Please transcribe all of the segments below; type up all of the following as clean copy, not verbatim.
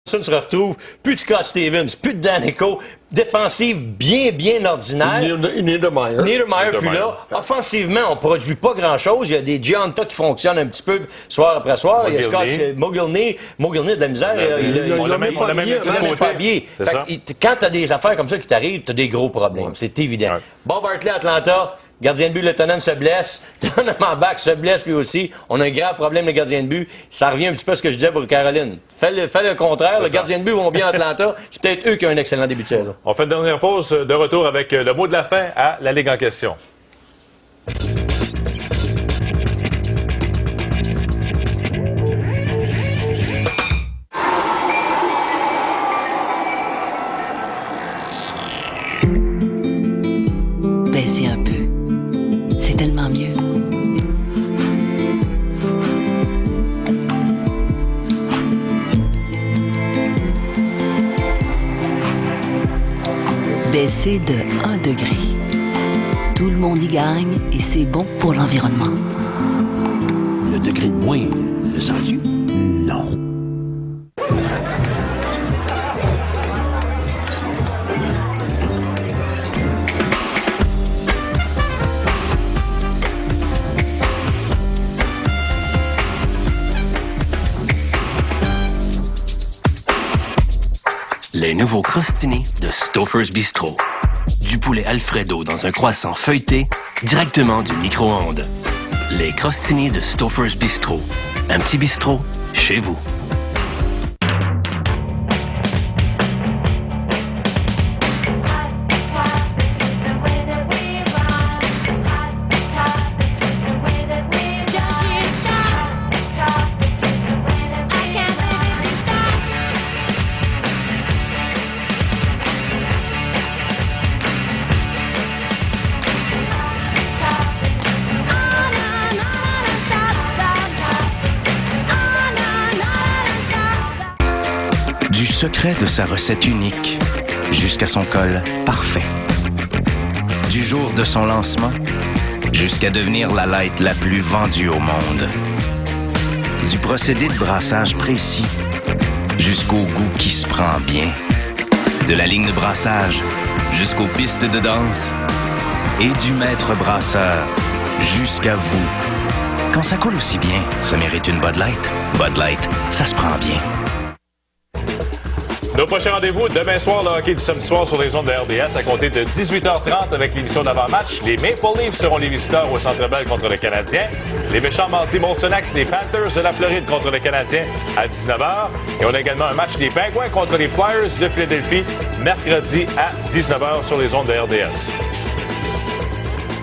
se retrouve, plus de Scott Stevens, plus de Daneyko, défensive bien ordinaire. Niedermayer, puis là, offensivement, on produit pas grand-chose. Il y a des Gianta qui fonctionnent un petit peu soir après soir. Il y a Scott Mogilny a de la misère. On l'a même pas habillé. Quand t'as des affaires comme ça qui t'arrivent, t'as des gros problèmes. C'est évident. Ouais. Bob Hartley, Atlanta. Gardien de but, le Tottenham se blesse. Donovan Bach se blesse lui aussi. On a un grave problème, le gardien de but. Ça revient un petit peu à ce que je disais pour Caroline. Fais le contraire. Le gardien de but vont bien à Atlanta. C'est peut-être eux qui ont un excellent début de saison. On fait une dernière pause de retour avec le mot de la fin à la Ligue en question. Baissez un peu. C'est tellement mieux. Baissez de 1 degré. Tout le monde y gagne et c'est bon pour l'environnement. Le degré de moins, le sens-tu? Non. Les nouveaux crostini de Stouffer's Bistro. Du poulet Alfredo dans un croissant feuilleté directement du micro-ondes. Les crostini de Stouffer's Bistro. Un petit bistrot chez vous. Du secret de sa recette unique jusqu'à son col parfait. Du jour de son lancement jusqu'à devenir la light la plus vendue au monde. Du procédé de brassage précis jusqu'au goût qui se prend bien. De la ligne de brassage jusqu'aux pistes de danse et du maître brasseur jusqu'à vous. Quand ça coule aussi bien, ça mérite une Bud Light. Bud Light, ça se prend bien. Nos prochains rendez-vous, demain soir, le hockey du samedi soir sur les ondes de RDS à compter de 18h30 avec l'émission d'avant-match. Les Maple Leafs seront les visiteurs au Centre Bell contre le Canadien. Les méchants mardi, Molson Axe, les Panthers de la Floride contre le Canadien à 19h. Et on a également un match des Penguins contre les Flyers de Philadelphie mercredi à 19h sur les ondes de RDS.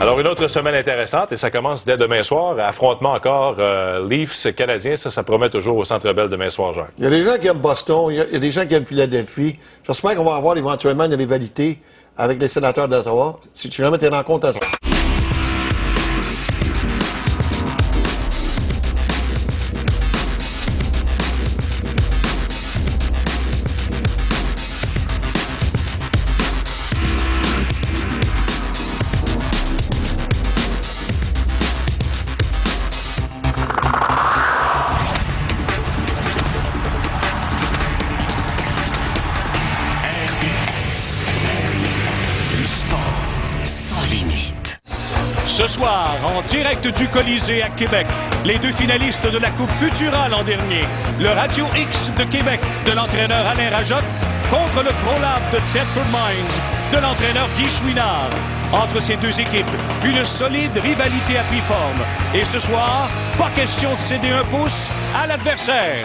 Alors, une autre semaine intéressante, et ça commence dès demain soir. Affrontement encore Leafs canadiens. Ça promet toujours au Centre Bell demain soir, Jacques. Il y a des gens qui aiment Boston, il y a des gens qui aiment Philadelphie. J'espère qu'on va avoir éventuellement des rivalités avec les sénateurs d'Ottawa. Si tu jamais tes rencontres à ça. Ce soir, en direct du Colisée à Québec, les deux finalistes de la Coupe Futura l'an dernier, le Radio X de Québec de l'entraîneur Alain Rajotte contre le ProLab de Thetford Mines de l'entraîneur Guy Chouinard. Entre ces deux équipes, une solide rivalité à pied-forme. Et ce soir, pas question de céder un pouce à l'adversaire.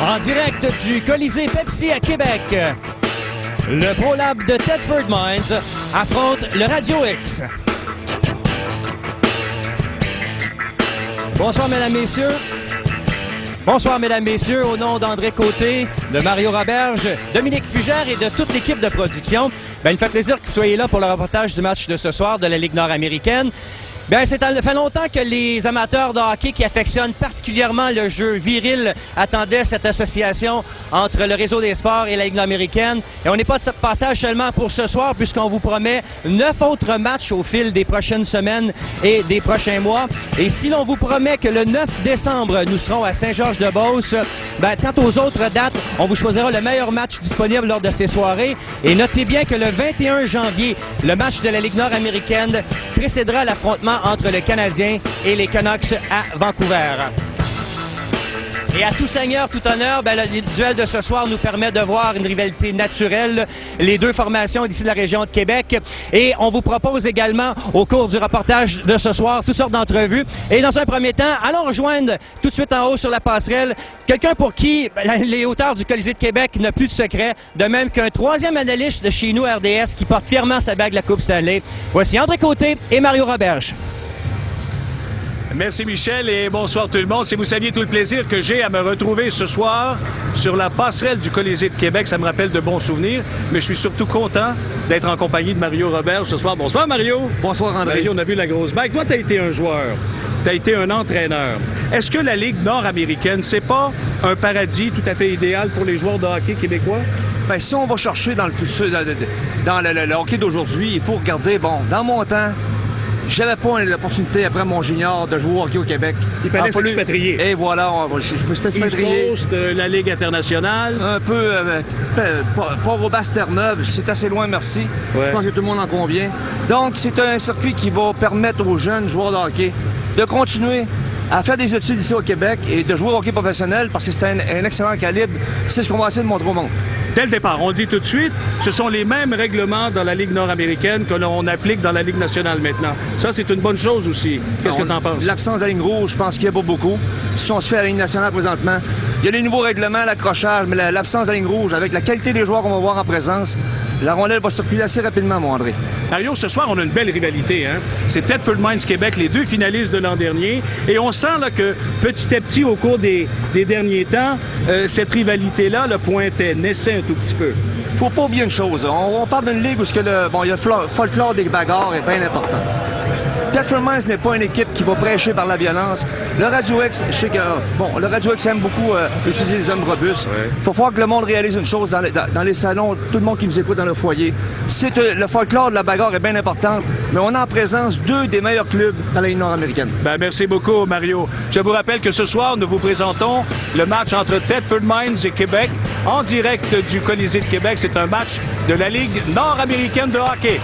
En direct du Colisée Pepsi à Québec, le ProLab de Thetford Mines affronte le Radio X. Bonsoir, mesdames, messieurs. Bonsoir, mesdames, messieurs. Au nom d'André Côté, de Mario Roberge, Dominique Fugère et de toute l'équipe de production, il me fait plaisir que vous soyez là pour le reportage du match de ce soir de la Ligue nord-américaine. Bien, ça fait longtemps que les amateurs de hockey qui affectionnent particulièrement le jeu viril attendaient cette association entre le Réseau des sports et la Ligue nord-américaine. Et on n'est pas de passage seulement pour ce soir, puisqu'on vous promet 9 autres matchs au fil des prochaines semaines et des prochains mois. Et si l'on vous promet que le 9 décembre, nous serons à Saint-Georges-de-Beauce, quant aux autres dates, on vous choisira le meilleur match disponible lors de ces soirées. Et notez bien que le 21 janvier, le match de la Ligue nord-américaine précédera l'affrontement entre le Canadien et les Canucks à Vancouver. Et à tout seigneur, tout honneur, le duel de ce soir nous permet de voir une rivalité naturelle, les deux formations d'ici de la région de Québec. Et on vous propose également, au cours du reportage de ce soir, toutes sortes d'entrevues. Et dans un premier temps, allons rejoindre tout de suite en haut sur la passerelle quelqu'un pour qui les hauteurs du Colisée de Québec n'ont plus de secret, de même qu'un troisième analyste de chez nous, RDS, qui porte fièrement sa bague de la Coupe Stanley. Voici André Côté et Mario Roberge. Merci Michel et bonsoir tout le monde. Si vous saviez tout le plaisir que j'ai à me retrouver ce soir sur la passerelle du Colisée de Québec, ça me rappelle de bons souvenirs, mais je suis surtout content d'être en compagnie de Mario Roberge ce soir. Bonsoir Mario. Bonsoir André. Mario, on a vu la grosse bague. Toi, tu as été un joueur. Tu as été un entraîneur. Est-ce que la Ligue nord-américaine, c'est pas un paradis tout à fait idéal pour les joueurs de hockey québécois? Bien, si on va chercher dans le futur, dans le hockey d'aujourd'hui, il faut regarder, dans mon temps, j'avais pas l'opportunité, après mon junior, de jouer au hockey au Québec. Il fallait s'expatrier. Et voilà, je me suis expatrié. East Coast, la Ligue internationale. Un peu, Port-au-Bas-Terre-Neuve, c'est assez loin, merci. Ouais. Je pense que tout le monde en convient. Donc, c'est un circuit qui va permettre aux jeunes joueurs de hockey de continuer à faire des études ici au Québec et de jouer au hockey professionnel parce que c'est un excellent calibre. C'est ce qu'on va essayer de montrer au monde. Dès le départ, on le dit tout de suite, ce sont les mêmes règlements dans la Ligue nord-américaine que l'on applique dans la Ligue nationale maintenant. Ça, c'est une bonne chose aussi. Qu'est-ce que tu en penses? L'absence de la ligne rouge, je pense qu'il y a pas beaucoup. Si on se fait à la Ligue nationale présentement, il y a les nouveaux règlements, l'accrochage, mais l'absence de la ligne rouge, avec la qualité des joueurs qu'on va voir en présence, la rondelle va circuler assez rapidement, mon André. Mario, ce soir, on a une belle rivalité. Hein? C'est Thetford Mines Québec, les deux finalistes de l'an dernier. Et on sent là, que petit à petit, au cours des derniers temps, cette rivalité-là pointait, naissait un tout petit peu. Faut pas oublier une chose. On parle d'une ligue où il y a le folklore des bagarres est bien important. Thetford Mines n'est pas une équipe qui va prêcher par la violence. Le Radio X, je sais que le Radio X aime beaucoup utiliser les hommes robustes. Il faut voir que le monde réalise une chose dans les salons, tout le monde qui nous écoute dans le foyer. Le folklore de la bagarre est bien important, mais on est en présence deux des meilleurs clubs dans la Ligue nord-américaine. Merci beaucoup, Mario. Je vous rappelle que ce soir, nous vous présentons le match entre Thetford Mines et Québec en direct du Colisée de Québec. C'est un match de la Ligue nord-américaine de hockey.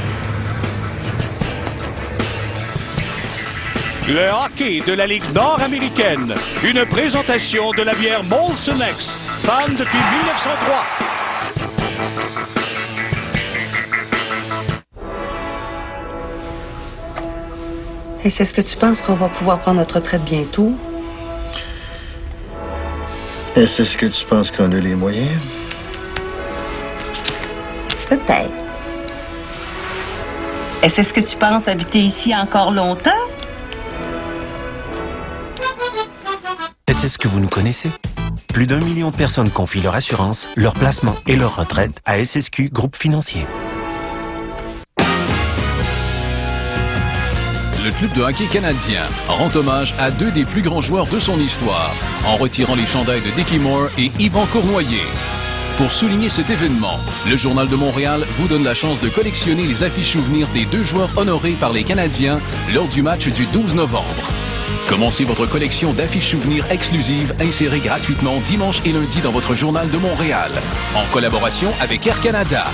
Le hockey de la Ligue nord-américaine. Une présentation de la bière Molson X, fan depuis 1903. Et est-ce que tu penses qu'on va pouvoir prendre notre retraite bientôt? Est-ce que tu penses qu'on a les moyens? Peut-être. Est-ce que tu penses habiter ici encore longtemps? Est-ce que vous nous connaissez? Plus d'1 million de personnes confient leur assurance, leur placement et leur retraite à SSQ Groupe Financier. Le club de hockey canadien rend hommage à deux des plus grands joueurs de son histoire en retirant les chandails de Dickie Moore et Yvan Cournoyer. Pour souligner cet événement, le Journal de Montréal vous donne la chance de collectionner les affiches souvenirs des deux joueurs honorés par les Canadiens lors du match du 12 novembre. Commencez votre collection d'affiches souvenirs exclusives insérées gratuitement dimanche et lundi dans votre Journal de Montréal, en collaboration avec Air Canada.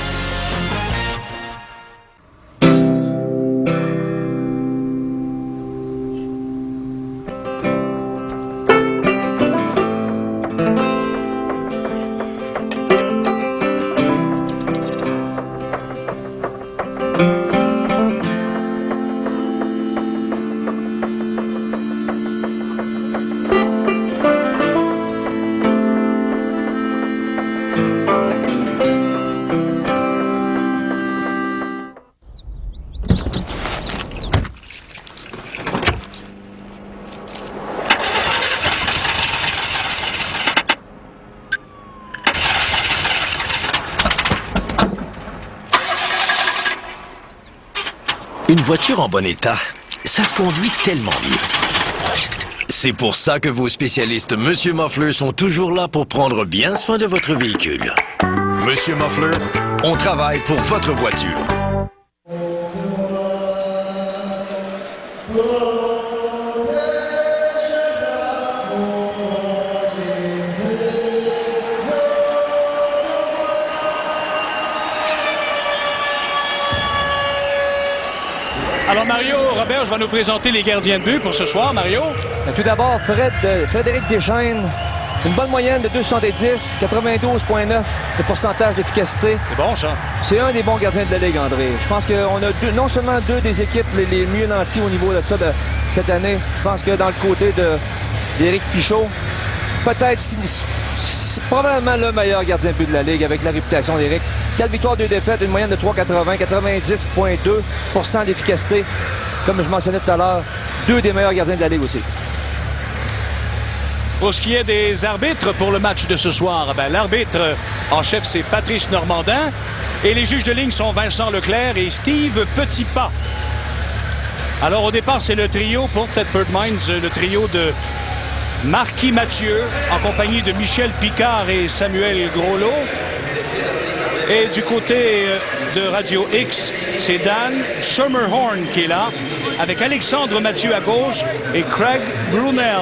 Une voiture en bon état, ça se conduit tellement mieux. C'est pour ça que vos spécialistes Monsieur Muffler sont toujours là pour prendre bien soin de votre véhicule. Monsieur Muffler, on travaille pour votre voiture. Alors Mario Roberge va nous présenter les gardiens de but pour ce soir, Mario. Tout d'abord, Frédéric Deschênes, une bonne moyenne de 2,70, 92,9 de pourcentage d'efficacité. C'est bon, ça. C'est un des bons gardiens de la Ligue, André. Je pense qu'on a non seulement deux des équipes les mieux nanties au niveau de ça de cette année. Je pense que dans le côté d'Éric Fichaud, peut-être c'est probablement le meilleur gardien de but de la Ligue avec la réputation d'Éric. 4 victoires, 2 défaites, une moyenne de 3,80, 90,2 d'efficacité. Comme je mentionnais tout à l'heure, deux des meilleurs gardiens de la Ligue aussi. Pour ce qui est des arbitres pour le match de ce soir, l'arbitre en chef, c'est Patrice Normandin. Et les juges de ligne sont Vincent Leclerc et Steve Petitpas. Alors au départ, c'est le trio pour Thetford Mines, le trio de Marquis Mathieu, en compagnie de Michel Picard et Samuel Groslot. Et du côté de Radio X, c'est Dan Schermerhorn qui est là, avec Alexandre Mathieu à gauche et Craig Brunel.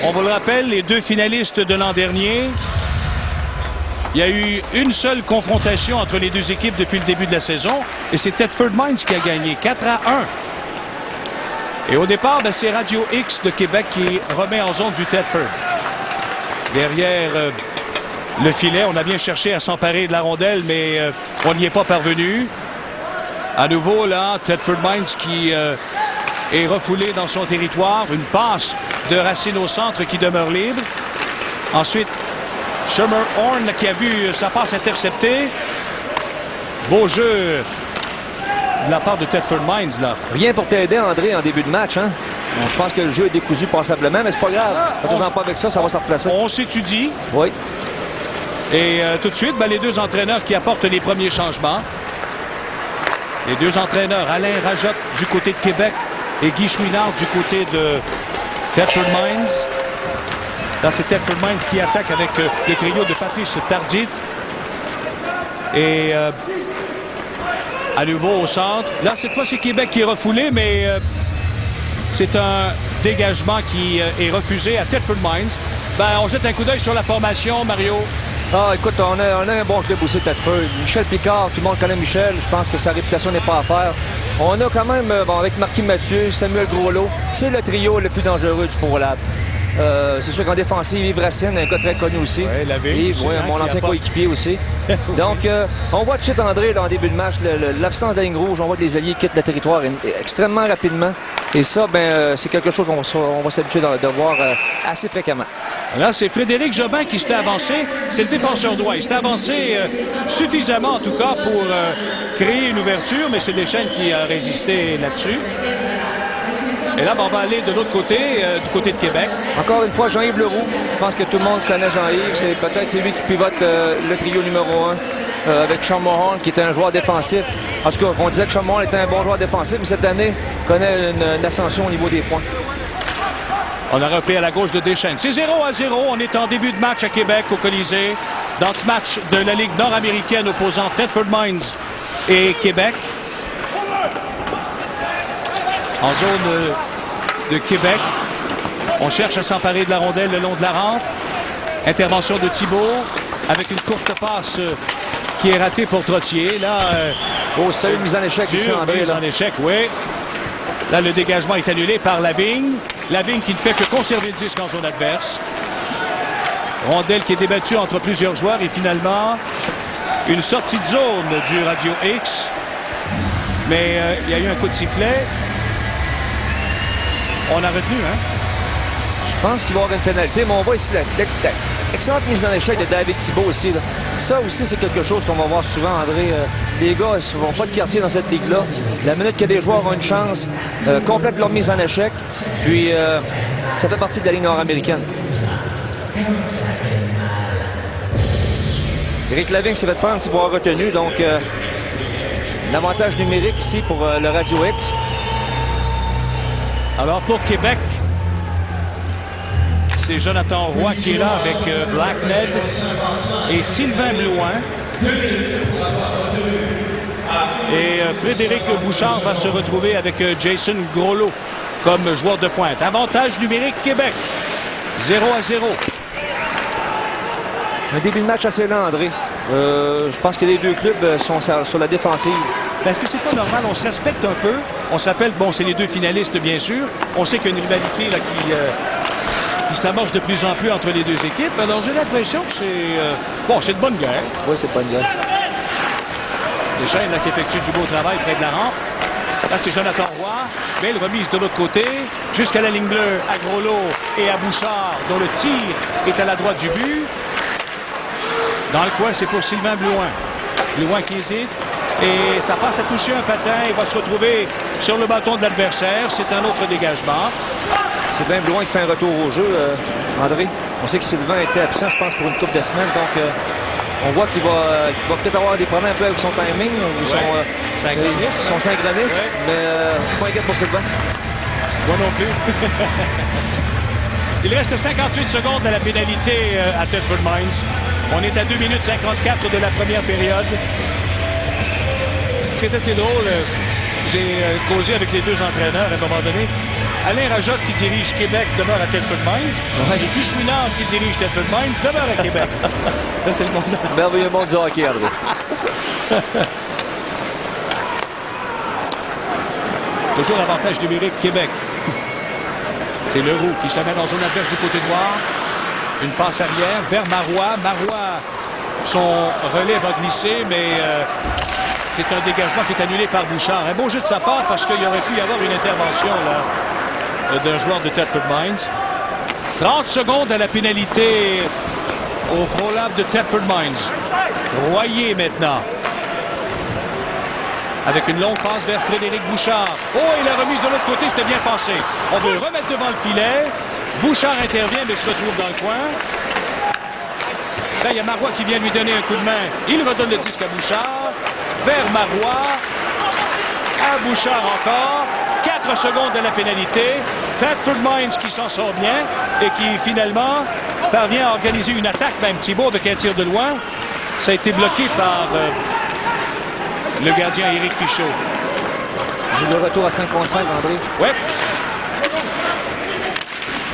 On vous le rappelle, les deux finalistes de l'an dernier. Il y a eu une seule confrontation entre les deux équipes depuis le début de la saison, et c'est Thetford Mines qui a gagné 4-1. Et au départ, c'est Radio X de Québec qui remet en zone du Thetford. Derrière le filet, on a bien cherché à s'emparer de la rondelle, mais on n'y est pas parvenu. À nouveau, là, Thetford Mines qui est refoulé dans son territoire. Une passe de Racine au centre qui demeure libre. Ensuite, Schermerhorn qui a vu sa passe interceptée. Beau jeu de la part de Thetford Mines, là. Rien pour t'aider, André, en début de match, hein? Je pense que le jeu est décousu passablement, mais c'est pas grave. Faisons pas avec ça, ça va se replacer. On s'étudie. Oui. Et tout de suite, les deux entraîneurs qui apportent les premiers changements. Les deux entraîneurs, Alain Rajotte du côté de Québec et Guy Chouinard du côté de Thetford Mines. Là, c'est Thetford Mines qui attaque avec le trio de Patrice Tardif. Et à nouveau au centre. Là, cette fois, c'est Québec qui est refoulé, mais c'est un dégagement qui est refusé à Thetford Mines. On jette un coup d'œil sur la formation, Mario. Ah, écoute, on a un bon club aussi, Thetford. Michel Picard, tout le monde connaît Michel. Je pense que sa réputation n'est pas à faire. On a quand même, avec Marquis Mathieu, Samuel Groslot, c'est le trio le plus dangereux du ProLab. C'est sûr qu'en défensive, Yves Racine, un gars très connu aussi. Oui, Yves, mon ancien coéquipier aussi. Donc, on voit tout de suite, André, dans le début de match, l'absence de la ligne rouge. On voit que les alliés quittent le territoire extrêmement rapidement. Et ça, c'est quelque chose qu'on va s'habituer de voir assez fréquemment. Là, c'est Frédéric Jobin qui s'était avancé. C'est le défenseur droit. Il s'était avancé suffisamment, en tout cas, pour créer une ouverture, mais c'est Deschênes qui a résisté là-dessus. Et là, on va aller de l'autre côté, du côté de Québec. Encore une fois, Jean-Yves Leroux. Je pense que tout le monde connaît Jean-Yves. Peut-être c'est lui qui pivote le trio numéro 1 avec Schermerhorn, qui était un joueur défensif. En tout cas, on disait que Schermerhorn était un bon joueur défensif, mais cette année, connaît une ascension au niveau des points. On a repris à la gauche de Deschênes. C'est 0-0. On est en début de match à Québec, au Colisée. Dans ce match de la Ligue nord-américaine opposant Thetford Mines et Québec. En zone de Québec, on cherche à s'emparer de la rondelle le long de la rampe. Intervention de Thibault avec une courte passe qui est ratée pour Trottier. Là, seule mise en échec ici, André. Mise en échec, oui. Là, le dégagement est annulé par Lavigne. Lavigne qui ne fait que conserver le disque en zone adverse. Rondelle qui est débattue entre plusieurs joueurs et finalement, une sortie de zone du Radio X. Mais il y a eu un coup de sifflet. On a retenu, hein? Je pense qu'il va y avoir une pénalité, mais on voit ici l'excellente mise en échec de David Thibault aussi. Là. Ça aussi, c'est quelque chose qu'on va voir souvent, André. Les gars, ils ne vont pas de quartier dans cette ligue-là. La minute que des joueurs ont une chance, complètent leur mise en échec. Puis, ça fait partie de la Ligue nord-américaine. Éric Lavigne s'est fait prendre un petit bois retenu, donc L'avantage numérique ici pour le Radio X. Alors pour Québec, c'est Jonathan Roy qui est là avec Black Ned et Sylvain Blouin. Et Frédéric Bouchard va se retrouver avec Jason Groslo comme joueur de pointe. Avantage numérique Québec, 0-0. Un début de match assez lent, André. Je pense que les deux clubs sont sur la défensive. Est-ce que c'est pas normal? On se respecte un peu. On s'appelle, bon, c'est les deux finalistes, bien sûr. On sait qu'il y a une rivalité là, qui s'amorce de plus en plus entre les deux équipes. Alors, j'ai l'impression que c'est c'est de bonne guerre. Oui, c'est de bonne guerre. Les chaînes qui effectuent du beau travail près de la rampe. Là, c'est Jonathan Roy. Belle remise de l'autre côté, jusqu'à la ligne bleue, à Groslo et à Bouchard, dont le tir est à la droite du but. Dans le coin, c'est pour Sylvain Blouin. Blouin qui hésite. Et ça passe à toucher un patin. Il va se retrouver sur le bâton de l'adversaire. C'est un autre dégagement. Sylvain Blouin qui fait un retour au jeu, André. On sait que Sylvain était absent, je pense, pour une couple de semaines. Donc, on voit qu'il va peut-être avoir des problèmes un peu avec son timing. Son synchronisme. Ouais. Mais pas inquiète pour Sylvain. Moi non plus. Il reste 58 secondes à la pénalité à Thetford Mines. On est à 2 minutes 54 de la première période. Ce qui est assez drôle, j'ai causé avec les deux entraîneurs à un moment donné. Alain Rajotte, qui dirige Québec, demeure à Thetford Mines. Et Guy Chouinard, qui dirige Thetford Mines, demeure à Québec. Ça, c'est le monde. Merveilleux monde du hockey, André. Toujours avantage numérique Québec. C'est Leroux qui se met dans zone adverse du côté droit. Une passe arrière vers Marois. Marois, son relais va glisser, mais c'est un dégagement qui est annulé par Bouchard. Un beau jeu de sa part parce qu'il aurait pu y avoir une intervention là d'un joueur de Thetford Mines. 30 secondes à la pénalité au ProLab de Thetford Mines. Royer maintenant. Avec une longue passe vers Frédéric Bouchard. Oh, et la remise de l'autre côté, c'était bien passé. On veut remettre devant le filet. Bouchard intervient, mais se retrouve dans le coin. Là, il y a Marois qui vient lui donner un coup de main. Il redonne le disque à Bouchard. Vers Marois. À Bouchard encore. 4 secondes de la pénalité. Thetford Mines qui s'en sort bien et qui, finalement, parvient à organiser une attaque, même Thibault, avec un tir de loin. Ça a été bloqué par le gardien Éric Fichaud. Le retour à 5 contre 5, André. Oui.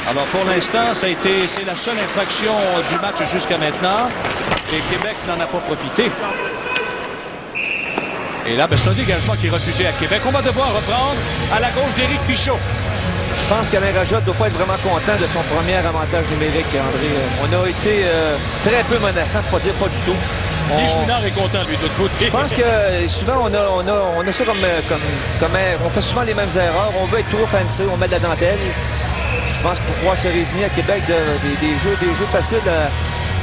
Alors, pour l'instant, c'est la seule infraction du match jusqu'à maintenant. Et Québec n'en a pas profité. Et là, c'est un dégagement qui est refusé à Québec. On va devoir reprendre à la gauche d'Éric Fichaud. Je pense qu'Alain Rajotte ne doit pas être vraiment content de son premier avantage numérique, André. On a été très peu menaçant, pour ne pas dire pas du tout. Guy Chouinard est content, lui, de l'autre côté. Je pense que souvent, on a ça comme on fait souvent les mêmes erreurs. On veut être trop fancy, on met de la dentelle. Je pense qu'il faut pouvoir se résigner à Québec des jeux faciles,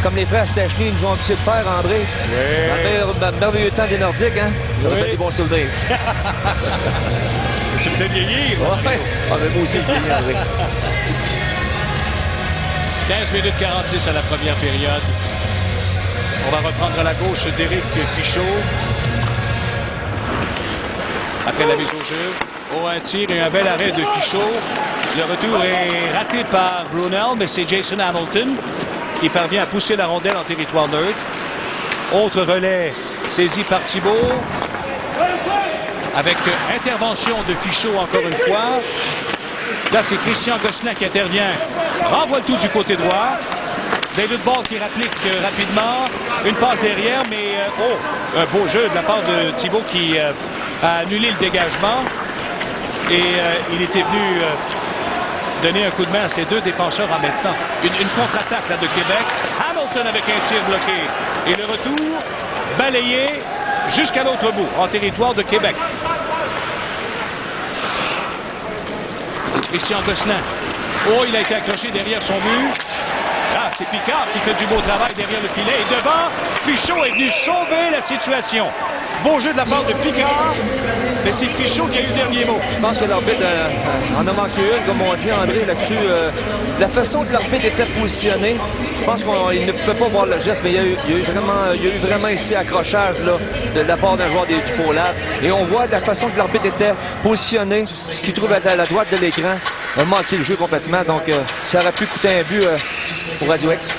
comme les frères Stachny nous ont habitué de faire, André. Oui. Dans le merveilleux temps des Nordiques, hein? Il y a des bons souvenirs. Tu me fais vieillir. Ouais. Ah, mais moi aussi, je vieillis, André. 15 minutes 46 à la première période. On va reprendre à la gauche d'Éric Fichaud. Après la mise au jeu. Oh, un tir et un bel arrêt de Fichaud. Le retour est raté par Brunel, mais c'est Jason Hamilton qui parvient à pousser la rondelle en territoire neutre. Autre relais saisi par Thibault. Avec intervention de Fichaud encore une fois. Là, c'est Christian Gosselin qui intervient. Renvoie le tout du côté droit. David Ball qui rapplique rapidement. Une passe derrière, mais un beau jeu de la part de Thibault qui a annulé le dégagement. Et il était venu donner un coup de main à ses deux défenseurs en même temps. Une contre-attaque là, de Québec. Hamilton avec un tir bloqué. Et le retour balayé jusqu'à l'autre bout, en territoire de Québec. C'est Christian Gosselin. Oh, il a été accroché derrière son mur. Ah, c'est Picard qui fait du beau travail derrière le filet. Et devant, Fichot est venu sauver la situation. Beau jeu de la part de Picard, mais c'est Fichot qui a eu le dernier mot. Je pense que l'arbitre en a manqué une, comme on dit, André, là-dessus. La façon que l'arbitre était positionné, je pense qu'il ne pouvait pas voir le geste, mais il y a eu vraiment ici accrochage là, de la part d'un joueur des ProLab. Et on voit la façon que l'arbitre était positionné, ce qu'il trouve à la droite de l'écran, a manqué le jeu complètement. Donc, ça aurait pu coûter un but pour Radio X.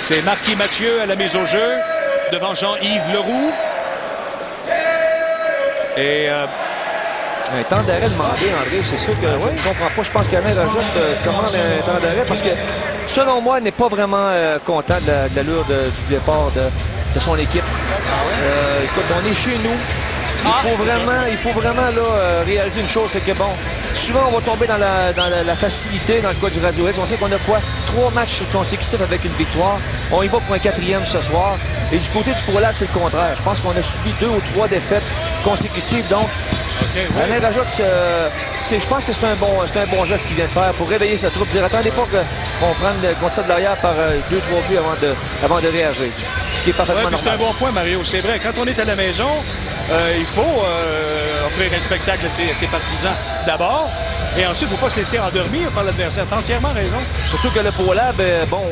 C'est Marquis Mathieu à la mise au jeu, devant Jean-Yves Leroux. Et... un temps d'arrêt demandé, André, c'est sûr que oui, je ne comprends pas. Je pense qu'Alain Rajotte commande un temps d'arrêt parce que, selon moi, il n'est pas vraiment content de l'allure du départ de son équipe. Écoute, on est chez nous. Il faut vraiment là, réaliser une chose, c'est que bon, souvent on va tomber dans la facilité dans le cas du Radio X. On sait qu'on a quoi? 3 matchs consécutifs avec une victoire. On y va pour un 4e ce soir. Et du côté du ProLab, c'est le contraire. Je pense qu'on a subi 2 ou 3 défaites consécutives. Donc, Alain Rajotte, je pense que c'est un bon geste qu'il vient de faire pour réveiller sa troupe. Dire, attendez pas qu'on prenne contre ça de l'arrière par 2-3 buts avant de réagir. Ce qui est parfaitement normal. C'est un bon point, Mario. C'est vrai, quand on est à la maison, il faut offrir un spectacle à ses partisans d'abord. Et ensuite, il ne faut pas se laisser endormir par l'adversaire. T'as entièrement raison. Surtout que le ProLab,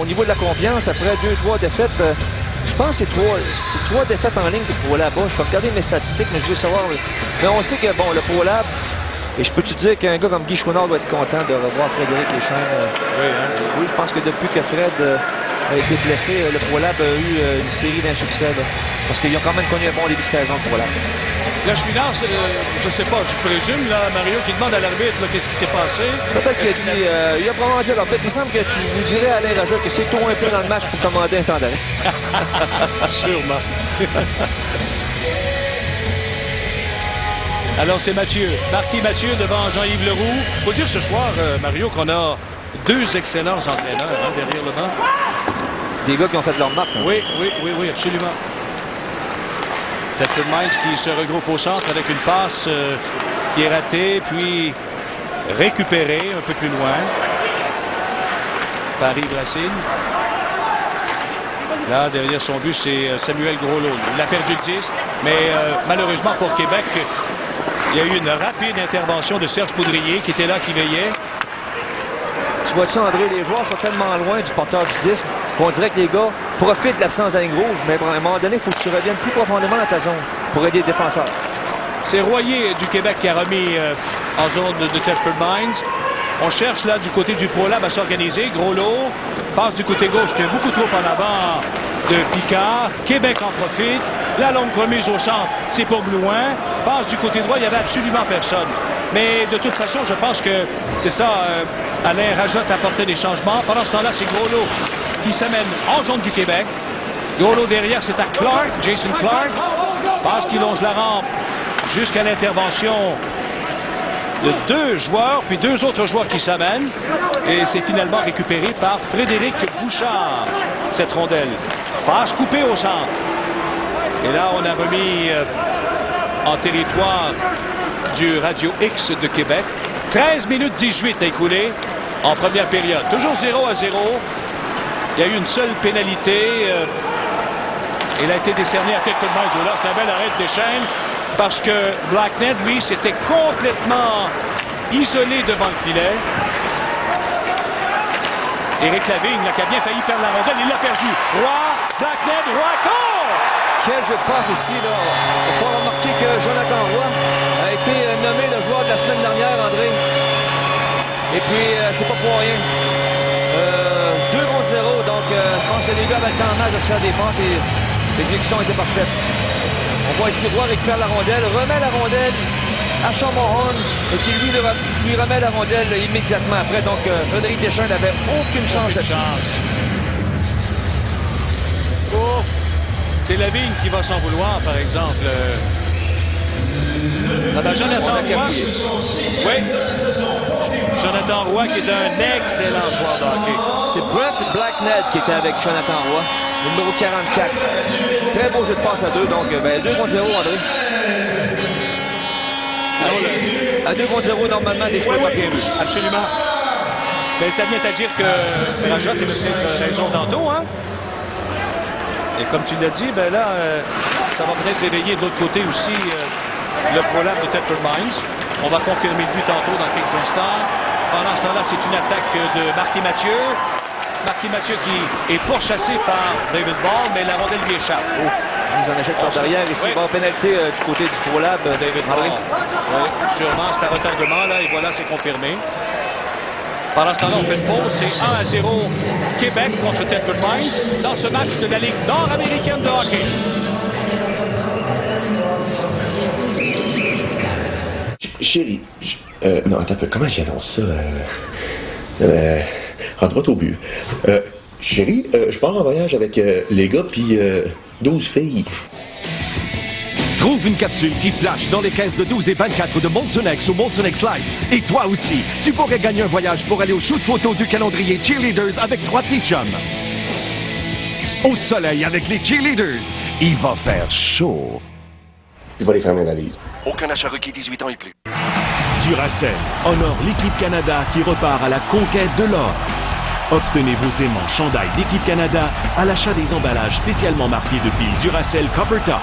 au niveau de la confiance, après 2-3 défaites, je pense que c'est 3 défaites en ligne pour le ProLab. Je vais regarder mes statistiques, mais je veux savoir. Mais on sait que, le ProLab, et je peux te dire qu'un gars comme Guy Chouinard doit être content de revoir Frédéric Leschêne. Oui, je pense que depuis que Fred a été blessé, le ProLab a eu une série d'insuccès. Parce qu'ils ont quand même connu un bon début de saison, le ProLab. La Chouinard, je sais pas, je présume, là, Mario, qui demande à l'arbitre qu'est-ce qui s'est passé. Peut-être qu'il a dit, il a probablement dit à l'arbitre, il me semble que tu nous dirais à Alain Rajotte que c'est toi un peu dans le match pour commander un temps d'arrêt. Sûrement. Alors, c'est Marquis Mathieu devant Jean-Yves Leroux. Il faut dire ce soir, Mario, qu'on a 2 excellents entraîneurs derrière le banc. Des gars qui ont fait leur marque. Oui, absolument. Tedford Mines qui se regroupe au centre avec une passe qui est ratée, puis récupérée un peu plus loin par Yves Racine. Là, derrière son but, c'est Samuel Groslot. Il a perdu le 10, mais malheureusement pour Québec, il y a eu une rapide intervention de Serge Poudrier qui était là, qui veillait. Tu vois ça, André, les joueurs sont tellement loin du porteur du disque qu'on dirait que les gars profitent de l'absence d'un gros, mais à un moment donné, il faut que tu reviennes plus profondément dans ta zone pour aider les défenseurs. C'est Royer du Québec qui a remis en zone de Tedford Mines. On cherche là du côté du ProLab à s'organiser. Groslot passe du côté gauche qui est beaucoup trop en avant de Picard. Québec en profite. La longue remise au centre, c'est pour Blouin. Passe du côté droit, il n'y avait absolument personne. Mais de toute façon, je pense que c'est ça. Alain Rajotte apportait des changements. Pendant ce temps-là, c'est Groslot qui s'amène en zone du Québec. Groslot derrière, c'est à Clark, Jason Clark. Passe qui longe la rampe jusqu'à l'intervention de 2 joueurs, puis 2 autres joueurs qui s'amènent. Et c'est finalement récupéré par Frédéric Bouchard, cette rondelle. Passe coupée au centre. Et là, on a remis en territoire du Radio X de Québec. 13 minutes 18 à écouler en première période. Toujours 0-0. Il y a eu une seule pénalité. Elle a été décernée à Tedford Mines. Là, c'est un bel arrêt de Deschênes parce que Blackned, lui, s'était complètement isolé devant le filet. Éric Lavigne, qui a bien failli perdre la rondelle, il l'a perdu. Roy, Blackned, Roy, goal! Quel jeu de passe ici, là. Il faut remarquer que Jonathan Roy a été nommé le joueur de la semaine dernière, André. Et puis, c'est pas pour rien. 2 contre 0, donc je pense que les gars avaient le temps en âge de se faire des passes et l'exécution était parfaite. On voit ici Roy récupère la rondelle, remet la rondelle à Sean Mahone et qui lui remet la rondelle immédiatement après. Donc, Frédéric Deschênes n'avait aucune chance là-dessus. Oh! C'est Lavigne qui va s'en vouloir, par exemple. Jonathan Roy. Oui. Jonathan Roy qui est un excellent joueur de hockey. C'est Brett Blackned qui était avec Jonathan Roy, numéro 44. Très beau jeu de passe à 2, donc 2 contre 0, André. À 2 contre 0, normalement, l'exploit pas bien vu. Absolument. Bien, ça vient à dire que Rajot avait peut-être raison tantôt, hein? Et comme tu l'as dit, ben là, ça va peut-être réveiller de l'autre côté aussi le ProLab de Thetford Mines. On va confirmer le but tantôt dans quelques instants. Pendant ce temps-là, c'est une attaque de Marty Mathieu. Marty Mathieu qui est pourchassé par David Ball, mais la rondelle lui échappe. Oh. Mise en échec par derrière. Ici, bon, pénalité du côté du ProLab. David Ball. Oui, sûrement, c'est un retardement, là, et voilà, c'est confirmé. Pendant ce temps-là, on fait une pause. C'est 1-0 Québec contre Thetford Mines dans ce match de la Ligue nord-américaine de hockey. Chérie, non, attends un peu. Comment j'annonce ça? En droit au but. Chérie, je pars en voyage avec les gars, puis 12 filles. Trouve une capsule qui flash dans les caisses de 12 et 24 de Molson X ou Molson X Lite. Et toi aussi, tu pourrais gagner un voyage pour aller au shoot photo du calendrier Cheerleaders avec 3 petits chums. Au soleil avec les Cheerleaders, il va faire chaud. Je vais aller faire mes valises. Aucun achat requis 18 ans et plus. Duracell honore l'équipe Canada qui repart à la conquête de l'or. Obtenez vos aimants chandail d'équipe Canada à l'achat des emballages spécialement marqués de piles Duracell Copper Top.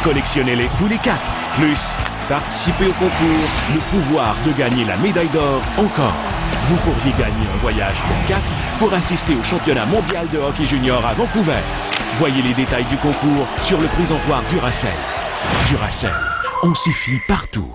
Collectionnez-les tous les 4. Plus, participez au concours, le pouvoir de gagner la médaille d'or encore. Vous pourriez gagner un voyage pour 4 pour assister au championnat mondial de hockey junior à Vancouver. Voyez les détails du concours sur le présentoir Duracell. Duracell, on s'y fie partout.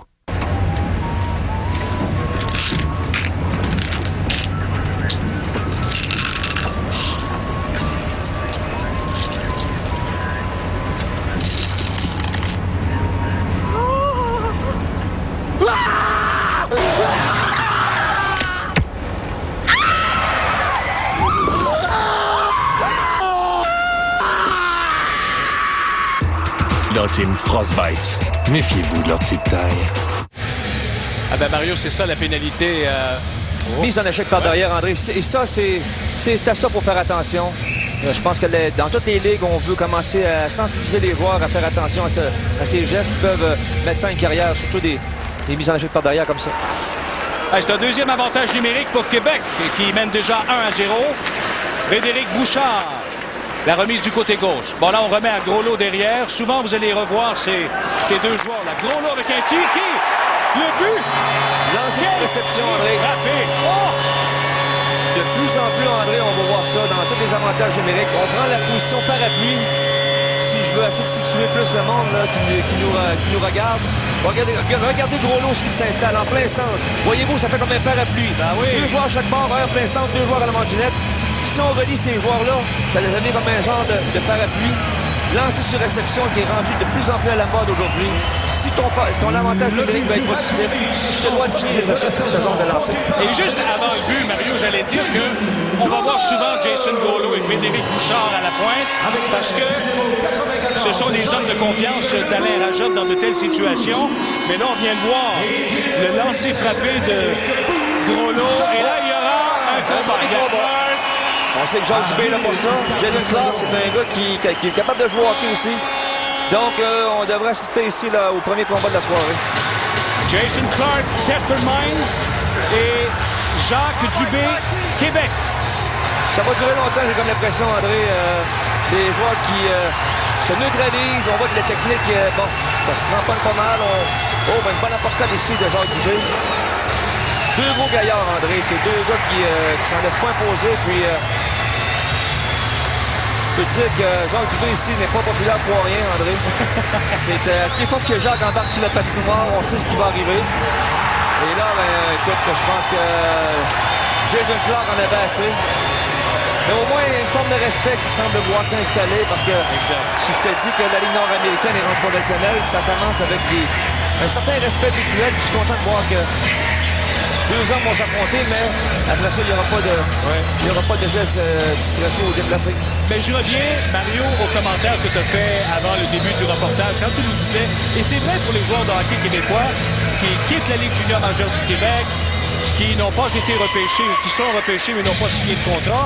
Team Frostbite. Méfiez-vous de leur petite taille. Ah ben Mario, c'est ça la pénalité. Mise en échec par derrière, André. Et ça, c'est à ça pour faire attention. Je pense que dans toutes les ligues, on veut commencer à sensibiliser les joueurs à faire attention à ces gestes qui peuvent mettre fin à une carrière, surtout des mises en échec par derrière comme ça. C'est un deuxième avantage numérique pour Québec qui mène déjà 1-0. Frédéric Bouchard. La remise du côté gauche. Bon, là, on remet à Groslo derrière. Souvent, vous allez revoir ces deux joueurs-là. Groslo avec un tir qui... Le but! Lancé sur réception, André. Rapide. Oh! De plus en plus, André, on va voir ça dans tous les avantages numériques. On prend la position parapluie. Si je veux essayer de situer plus le monde là, qui nous regarde. Regardez Groslo qui s'installe en plein centre. Voyez-vous, ça fait comme un parapluie. Ben oui. 2 joueurs à chaque bord, un plein centre, 2 joueurs à la manginette. Si on relie ces joueurs-là, ça les devient comme un genre de parapluie. Lancé sur réception qui est rendu de plus en plus à la mode aujourd'hui. Si ton avantage numérique va être positif, tu dois utiliser ce genre de lancer. Et juste avant le but, Mario, j'allais dire qu'on va voir souvent Jason Groslo et Frédéric Bouchard à la pointe parce que ce sont des hommes de confiance d'Alain Rajot dans de telles situations. Mais là, on vient de voir le lancer frappé de Groslo. Et là, il y aura un combat. On sait que Jacques Dubé est là pour ça. Jalen Clark, c'est un gars qui est capable de jouer au hockey aussi. Donc, on devrait assister ici là, au premier combat de la soirée. Jason Clark, Thetford Mines et Jacques Dubé, Québec. Ça va durer longtemps, j'ai comme l'impression, André. Des joueurs qui se neutralisent. On voit que la technique, bon, ça se cramponne pas mal. Une bonne apportade ici de Jacques Dubé. 2 gros gaillards, André. C'est 2 gars qui s'en laissent pas imposer. Puis, je peux te dire que Jacques Dubé ici n'est pas populaire pour rien, André. C'est toutes les fois que Jacques embarque sur la patinoire, on sait ce qui va arriver. Et là, écoute, je pense que Jason Clark en avait assez. Mais au moins, il y a une forme de respect qui semble pouvoir s'installer parce que si je te dis que la Ligue nord-américaine est rendue professionnelle, ça commence avec un certain respect mutuel. Je suis content de voir que 2 hommes vont s'affronter, mais après ça, il n'y aura pas de gestes discrétion ou déplacés. Mais je reviens, Mario, au commentaire que tu as fait avant le début du reportage, quand tu nous disais, et c'est vrai pour les joueurs de hockey québécois qui quittent la Ligue junior majeure du Québec, qui n'ont pas été repêchés ou qui sont repêchés mais n'ont pas signé de contrat,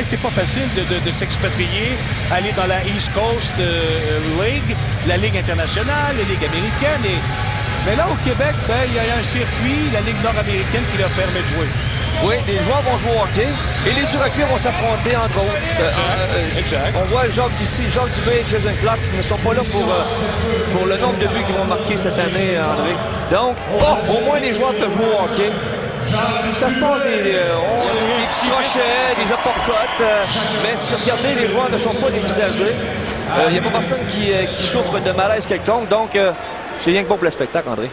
c'est pas facile de s'expatrier, aller dans la East Coast League, la Ligue internationale, la Ligue américaine. Mais là, au Québec, il y a un circuit, la Ligue nord-américaine, qui leur permet de jouer. Oui, les joueurs vont jouer au hockey et les Duracuis vont s'affronter entre autres. Exact. On voit Jacques Dubé et Jason Clark qui ne sont pas là pour le nombre de buts qu'ils vont marquer cette année, André. Donc, au moins les joueurs peuvent jouer au hockey. Ça se passe des petits rochets, des uppercuts, mais si vous regardez, les joueurs ne sont pas dévisagés. Il n'y a pas personne qui souffre de malaise quelconque, donc c'est rien que bon pour le spectacle, André.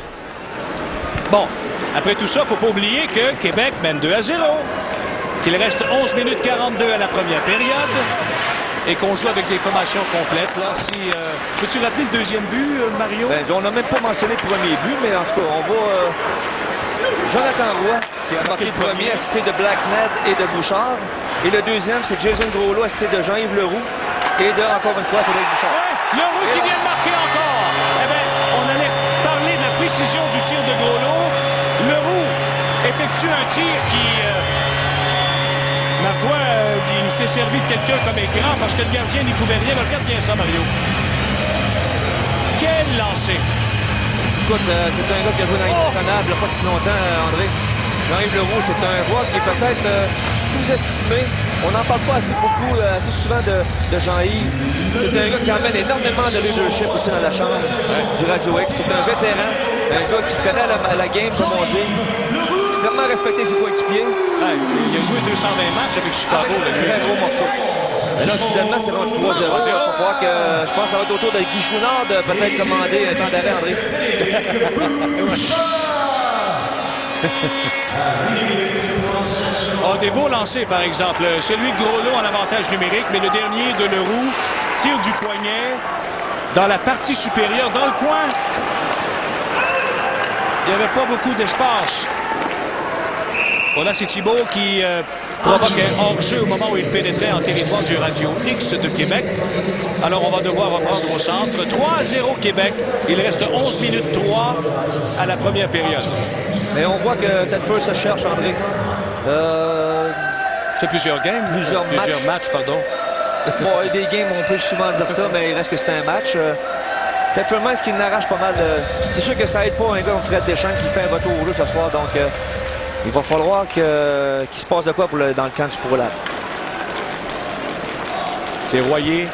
Bon, après tout ça, il ne faut pas oublier que Québec mène 2-0, qu'il reste 11 minutes 42 à la première période et qu'on joue avec des formations complètes. Là, peux-tu rappeler le deuxième but, Mario? Ben, on n'a même pas mentionné le premier but, mais en tout cas, on va... Jonathan Roy, qui a marqué le premier, assisté de Black Ned et de Bouchard. Et le deuxième, c'est Jason Groslo, assisté de Jean-Yves Leroux et de, encore une fois, Frédéric Bouchard. Ouais, Leroux qui vient de marquer encore! Eh bien, on allait parler de la précision du tir de Groslo. Leroux effectue un tir qui, ma foi, il s'est servi de quelqu'un comme écran parce que le gardien n'y pouvait rien. Regarde bien ça, Mario. Quel lancer! Écoute, c'est un gars qui a joué dans les nationales il n'y a pas si longtemps, André. Jean-Yves Leroux, c'est un joueur qui est peut-être sous-estimé. On n'en parle pas assez souvent de Jean-Yves. C'est un gars qui emmène énormément de leadership aussi dans la chambre du Radio X. C'est un vétéran, un gars qui connaît la game, comme on dit. Extrêmement respecté ses coéquipiers. Il a joué 220 matchs avec Chicago. Très gros morceau. Et là, soudainement, c'est rendu 3-0. Il va falloir que, je pense que ça va être autour de Guy Chouinard de peut-être commander un temps d'arrêt, André. Des beaux lancers, par exemple. Celui de Groslo en avantage numérique, mais le dernier de Leroux tire du poignet dans la partie supérieure, dans le coin. Il n'y avait pas beaucoup d'espace. Voilà, c'est Thibault qui provoque un hors-jeu au moment où il pénétrait en territoire du Radio X de Québec. Alors, on va devoir reprendre au centre. 3-0 Québec. Il reste 11 minutes 3 à la première période. Et on voit que Tedford se cherche, André. C'est plusieurs games? Plusieurs matchs, pardon. Bon, des games, on peut souvent dire ça, mais il reste que c'est un match. Tedford Mines qui n'arrache pas mal. C'est sûr que ça aide pas un gars comme Fred Deschamps qui fait un retour au jeu ce soir, donc... il va falloir qu'il se passe de quoi dans le camp du ProLab. C'est Royer,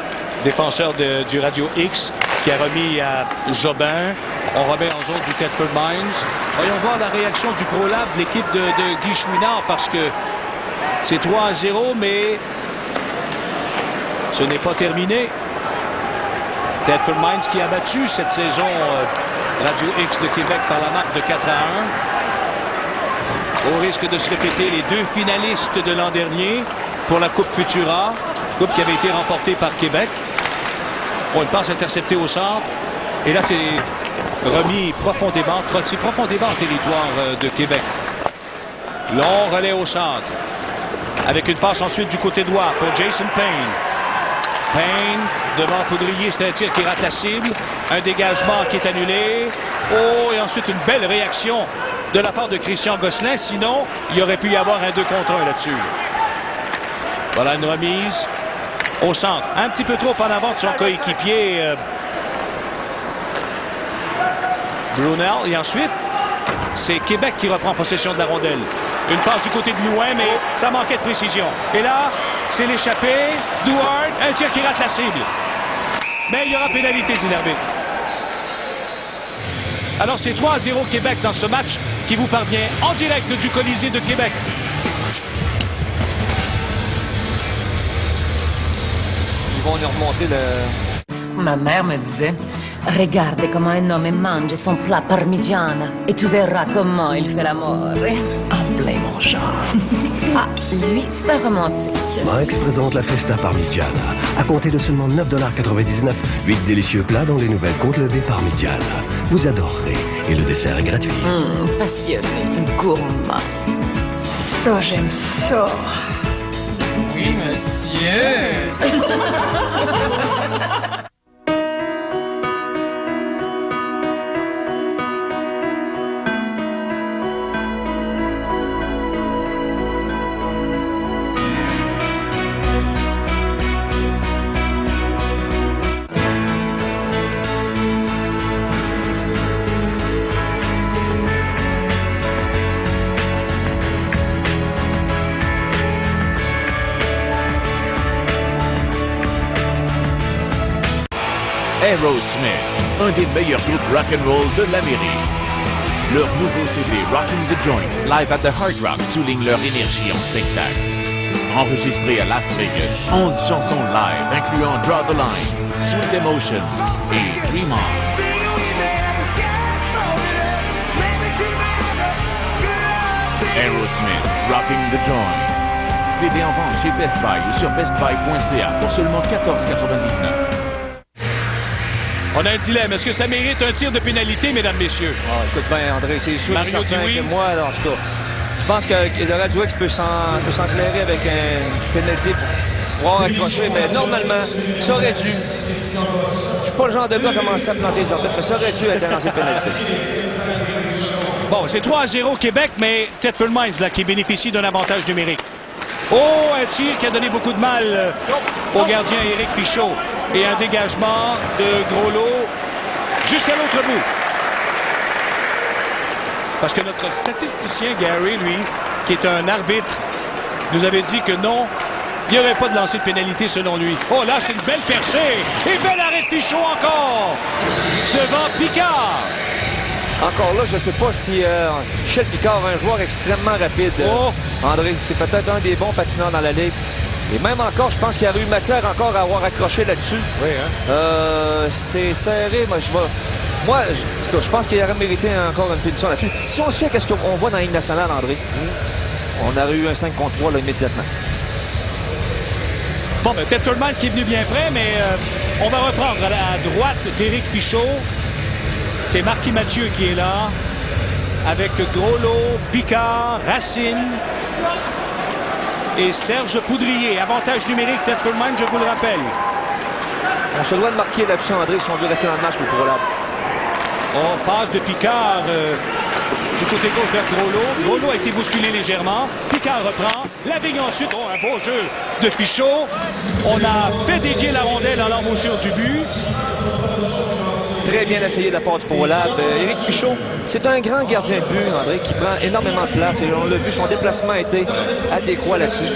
défenseur du Radio X, qui a remis à Jobin. On remet en zone du Tedford Mines. Voyons voir la réaction du ProLab, l'équipe de Guy Chouinard, parce que c'est 3-0, mais ce n'est pas terminé. Tedford Mines qui a battu cette saison Radio X de Québec par la marque de 4-1. Au risque de se répéter, les deux finalistes de l'an dernier pour la Coupe Futura, coupe qui avait été remportée par Québec. Bon, une passe interceptée au centre. Et là, c'est remis profondément, trotté profondément en territoire de Québec. Long relais au centre. Avec une passe ensuite du côté droit pour Jason Payne. Payne, devant Poudrier, c'est un tir qui rate la cible. Un dégagement qui est annulé. Oh, et ensuite une belle réaction de la part de Christian Gosselin. Sinon, il aurait pu y avoir un 2 contre 1 là-dessus. Voilà une remise au centre. Un petit peu trop en avant de son coéquipier Brunel. Et ensuite, c'est Québec qui reprend possession de la rondelle. Une passe du côté de Blouin, mais ça manquait de précision. Et là, c'est l'échappée. Douard, un tir qui rate la cible. Mais il y aura pénalité, dit l'arbitre. Alors, c'est 3-0 Québec dans ce match qui vous parvient en direct du Colisée de Québec. Ils vont nous remonter le... Ma mère me disait, regarde comment un homme mange son plat parmigiana et tu verras comment il fait l'amour. En plein mon genre. Ah, lui, c'est un romantique. Mike's présente la Festa Parmigiana. À compter de seulement 9,99 $, 8 délicieux plats dont les nouvelles côtes levées Parmigiana. Vous adorerez. Et le dessert est gratuit. Passionné, gourmand. Ça, j'aime ça. Oui, monsieur. Aerosmith, un des meilleurs groupes rock'n'roll de l'Amérique. Leur nouveau CD Rockin' the Joint, live at the Hard Rock, souligne leur énergie en spectacle. Enregistré à Las Vegas, 11 chansons live incluant Draw the Line, Sweet Emotion et Dream On. Aerosmith, Rockin' the Joint. CD en vente chez Best Buy ou sur bestbuy.ca pour seulement $14,99. On a un dilemme. Est-ce que ça mérite un tir de pénalité, mesdames, messieurs? Oh, écoute bien, André, c'est sûr Mario dit oui. que moi, en tout cas, je pense que le Radio-X peut s'enclairer avec une pénalité pour avoir accroché, mais normalement, ça aurait dû. Je suis pas le genre de gars qui commence à planter les orbites, mais ça aurait dû être un lancé de pénalité. Bon, c'est 3-0 Québec, mais Thetford Mines là, qui bénéficie d'un avantage numérique. Oh, un tir qui a donné beaucoup de mal au gardien Éric Fichaud. Et un dégagement de Groslo jusqu'à l'autre bout. Parce que notre statisticien Gary, lui, qui est un arbitre, nous avait dit que non, il n'y aurait pas de lancer de pénalité selon lui. Oh là, c'est une belle percée. Et bel arrêt de Fichaud encore. Devant Picard. Encore là, je ne sais pas si Michel Picard est un joueur extrêmement rapide. André, c'est peut-être un des bons patineurs dans la Ligue. Et même encore, je pense qu'il y aurait eu matière encore à avoir accroché là-dessus. Oui, hein? C'est serré. Moi, je pense qu'il aurait mérité encore une punition là-dessus. Si on se fait, qu'est-ce qu'on voit dans la Ligue nationale, André? On aurait eu un 5 contre 3 là, immédiatement. Bon, ben, Thetford Mines qui est venu bien près, mais on va reprendre à la droite d'Éric Fichaud. C'est Marquis Mathieu qui est là, avec Groslo, Picard, Racine et Serge Poudrier. Avantage numérique, Thetford Mines, je vous le rappelle. On se doit de marquer là-dessus, André, si on veut rester dans le match pour là. On passe de Picard du côté gauche vers Groslo. Groslo a été bousculé légèrement. Picard reprend. Lavigne ensuite. Oh, un beau jeu de Fichaud. On a fait dévier la rondelle dans l'embouchure du but. Très bien essayé de la part du ProLab. Éric Fichaud, c'est un grand gardien de but, André, qui prend énormément de place. Et on l'a vu, son déplacement a été adéquat là-dessus.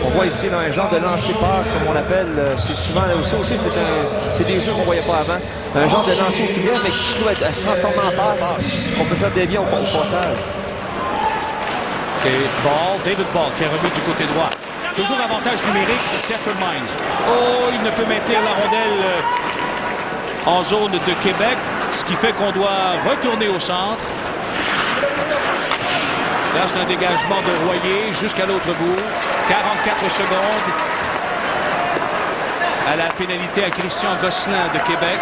On voit ici là, un genre de lancer-passe, comme on appelle. C'est souvent aussi c'est des jeux qu'on ne voyait pas avant. Un genre de lancer au filet, mais qui se trouve à se transformer en passe, qu'on peut faire dévier au passage. C'est David Ball qui est remis du côté droit. Toujours avantage numérique pour Thetford Mines. Oh, il ne peut maintenir la rondelle en zone de Québec, ce qui fait qu'on doit retourner au centre. Là, c'est un dégagement de Royer jusqu'à l'autre bout. 44 secondes à la pénalité à Christian Gosselin de Québec.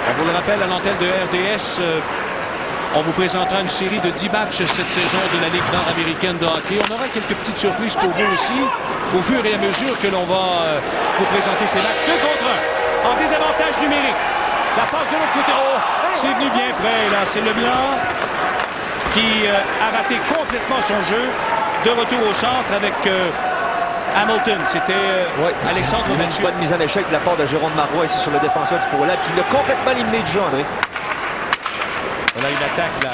On vous le rappelle, à l'antenne de RDS, on vous présentera une série de 10 matchs cette saison de la Ligue nord-américaine de hockey. On aura quelques petites surprises pour vous aussi, au fur et à mesure que l'on va vous présenter ces matchs. 2 contre 1, en désavantage numérique. La passe de l'autre côté. Oh, c'est venu bien près, là. C'est le Blanc qui a raté complètement son jeu. De retour au centre avec Hamilton. C'était Alexandre Mathieu. Une bonne mise en échec de la part de Jérôme Marois ici sur le défenseur du ProLab qui l'a complètement éliminé du jeu, André. On a une attaque là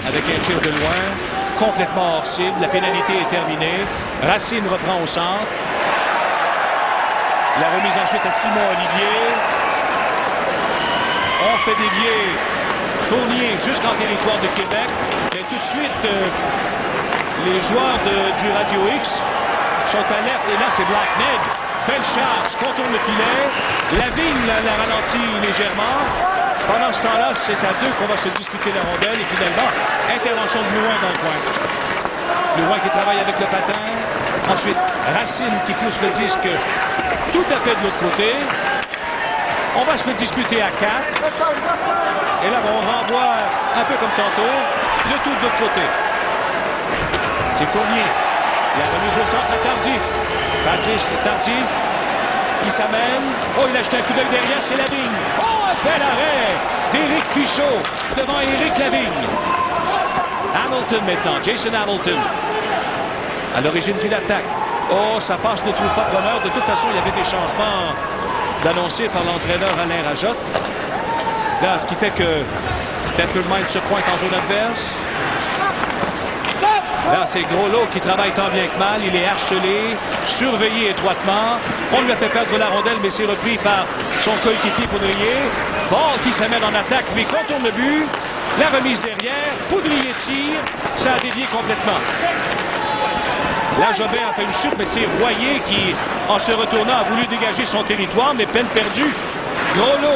avec un tir de loin, complètement hors cible. La pénalité est terminée. Racine reprend au centre. La remise ensuite à Simon Olivier. On fait dévier Fournier jusqu'en territoire de Québec. Mais tout de suite, les joueurs du Radio X sont alertes. Et là, c'est Blackned. Belle charge, contourne le filet. Lavigne la ralentit légèrement. Pendant ce temps-là, c'est à 2 qu'on va se disputer la rondelle. Et finalement, intervention de Louin dans le coin. Louin qui travaille avec le patin. Ensuite, Racine qui pousse le disque tout à fait de l'autre côté. On va se le disputer à 4. Et là, on renvoie un peu comme tantôt. Le tout de l'autre côté. C'est Fournier. La remise au centre à Tardif. Patrice Tardif qui s'amène. Oh, il a jeté un coup d'œil derrière, c'est Lavigne. Oh, un bel arrêt d'Éric Fichaud devant Éric Lavigne. Hamilton maintenant, Jason Hamilton. À l'origine d'une attaque. Oh, sa passe ne trouve pas preneur. De toute façon, il y avait des changements d'annoncés par l'entraîneur Alain Rajotte. Là, ce qui fait que Thetford Mines se pointe en zone adverse. Là, c'est Groslo qui travaille tant bien que mal. Il est harcelé, surveillé étroitement. On lui a fait perdre la rondelle, mais c'est repris par son coéquipier Poudrier. Ball qui s'amène en attaque, lui contourne le but. La remise derrière, Poudrier tire. Ça a dévié complètement. Là, Jobin a fait une chute, mais c'est Royer qui, en se retournant, a voulu dégager son territoire, mais peine perdue. Groslo,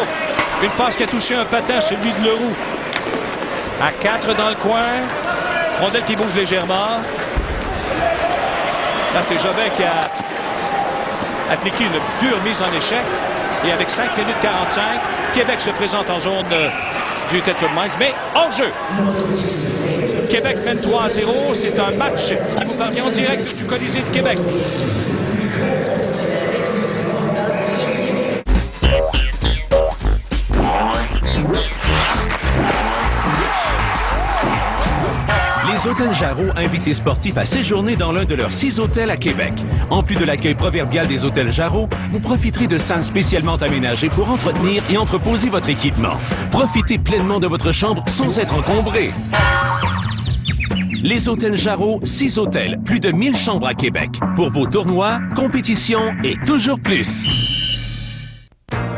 une passe qui a touché un patin, celui de Leroux. À 4 dans le coin. Rondelle qui bouge légèrement. Là, c'est Jobin qui a appliqué une dure mise en échec. Et avec 5 minutes 45, Québec se présente en zone du Thetford Mines, mais hors jeu. Québec mène 3-0. C'est un match qui vous parvient en direct du Colisée de Québec. Les Hôtels Jarreau invitent les sportifs à séjourner dans l'un de leurs 6 hôtels à Québec. En plus de l'accueil proverbial des Hôtels Jarreau, vous profiterez de salles spécialement aménagées pour entretenir et entreposer votre équipement. Profitez pleinement de votre chambre sans être encombré. Les Hôtels Jarreau, 6 hôtels, plus de 1000 chambres à Québec. Pour vos tournois, compétitions et toujours plus.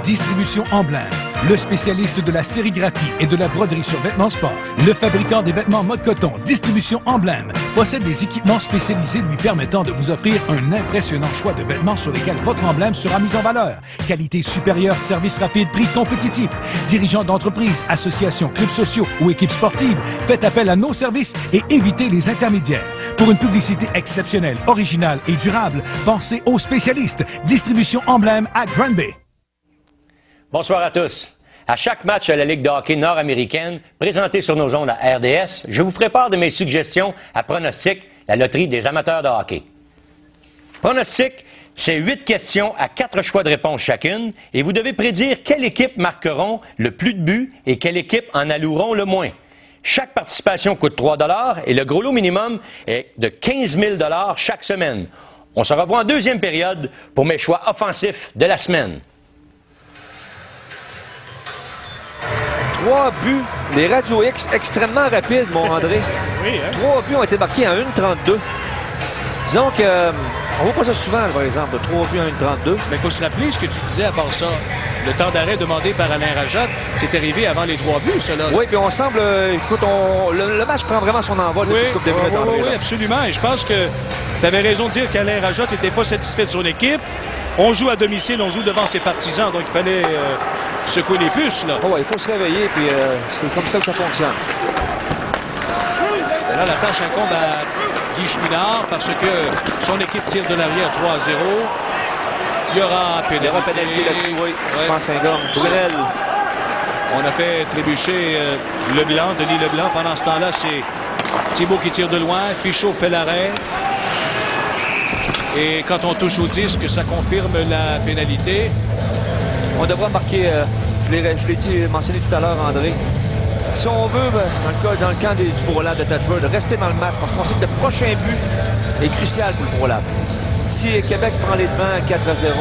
Distribution Emblème, le spécialiste de la sérigraphie et de la broderie sur vêtements sport. Le fabricant des vêtements mode coton, Distribution Emblème, possède des équipements spécialisés lui permettant de vous offrir un impressionnant choix de vêtements sur lesquels votre emblème sera mis en valeur. Qualité supérieure, service rapide, prix compétitif. Dirigeants d'entreprises, associations, clubs sociaux ou équipes sportives, faites appel à nos services et évitez les intermédiaires. Pour une publicité exceptionnelle, originale et durable, pensez aux spécialistes. Distribution Emblème à Granby. Bonsoir à tous. À chaque match de la Ligue de hockey nord-américaine, présenté sur nos ondes à RDS, je vous ferai part de mes suggestions à Pronostic, la loterie des amateurs de hockey. Pronostic, c'est 8 questions à 4 choix de réponse chacune, et vous devez prédire quelle équipe marqueront le plus de buts et quelle équipe en alloueront le moins. Chaque participation coûte 3 $ et le gros lot minimum est de 15 000 $ chaque semaine. On se revoit en deuxième période pour mes choix offensifs de la semaine. 3 buts, les Radio X extrêmement rapides, mon André. Oui, hein? 3 buts ont été marqués en 1,32. Disons que on voit pas ça souvent, par exemple, de 3 buts en 1,32. Mais il faut se rappeler ce que tu disais à part ça. Le temps d'arrêt demandé par Alain Rajotte, c'est arrivé avant les 3 buts, cela. Oui, puis on semble... écoute, le match prend vraiment son envol depuis une couple de minutes. Oui, absolument. Et je pense que tu avais raison de dire qu'Alain Rajotte n'était pas satisfait de son équipe. On joue à domicile, on joue devant ses partisans, donc il fallait secouer les puces, là. Oh ouais, il faut se réveiller, puis c'est comme ça que ça fonctionne. Et là, la tâche incombe à Guy Chouinard parce que son équipe tire de l'arrière 3-0. Il y aura pénalité. Il y aura pénalité là-dessus, oui. Je pense à un gars. Brunel. On a fait trébucher Leblanc, Denis Leblanc. Pendant ce temps-là, c'est Thibault qui tire de loin. Pichot fait l'arrêt. Et quand on touche au disque, ça confirme la pénalité. On devra marquer, je l'ai dit, mentionné tout à l'heure, André. Si on veut, dans le camp du ProLab de Thetford, rester dans le match, parce qu'on sait que le prochain but est crucial pour le ProLab. Si Québec prend les devants 4-0,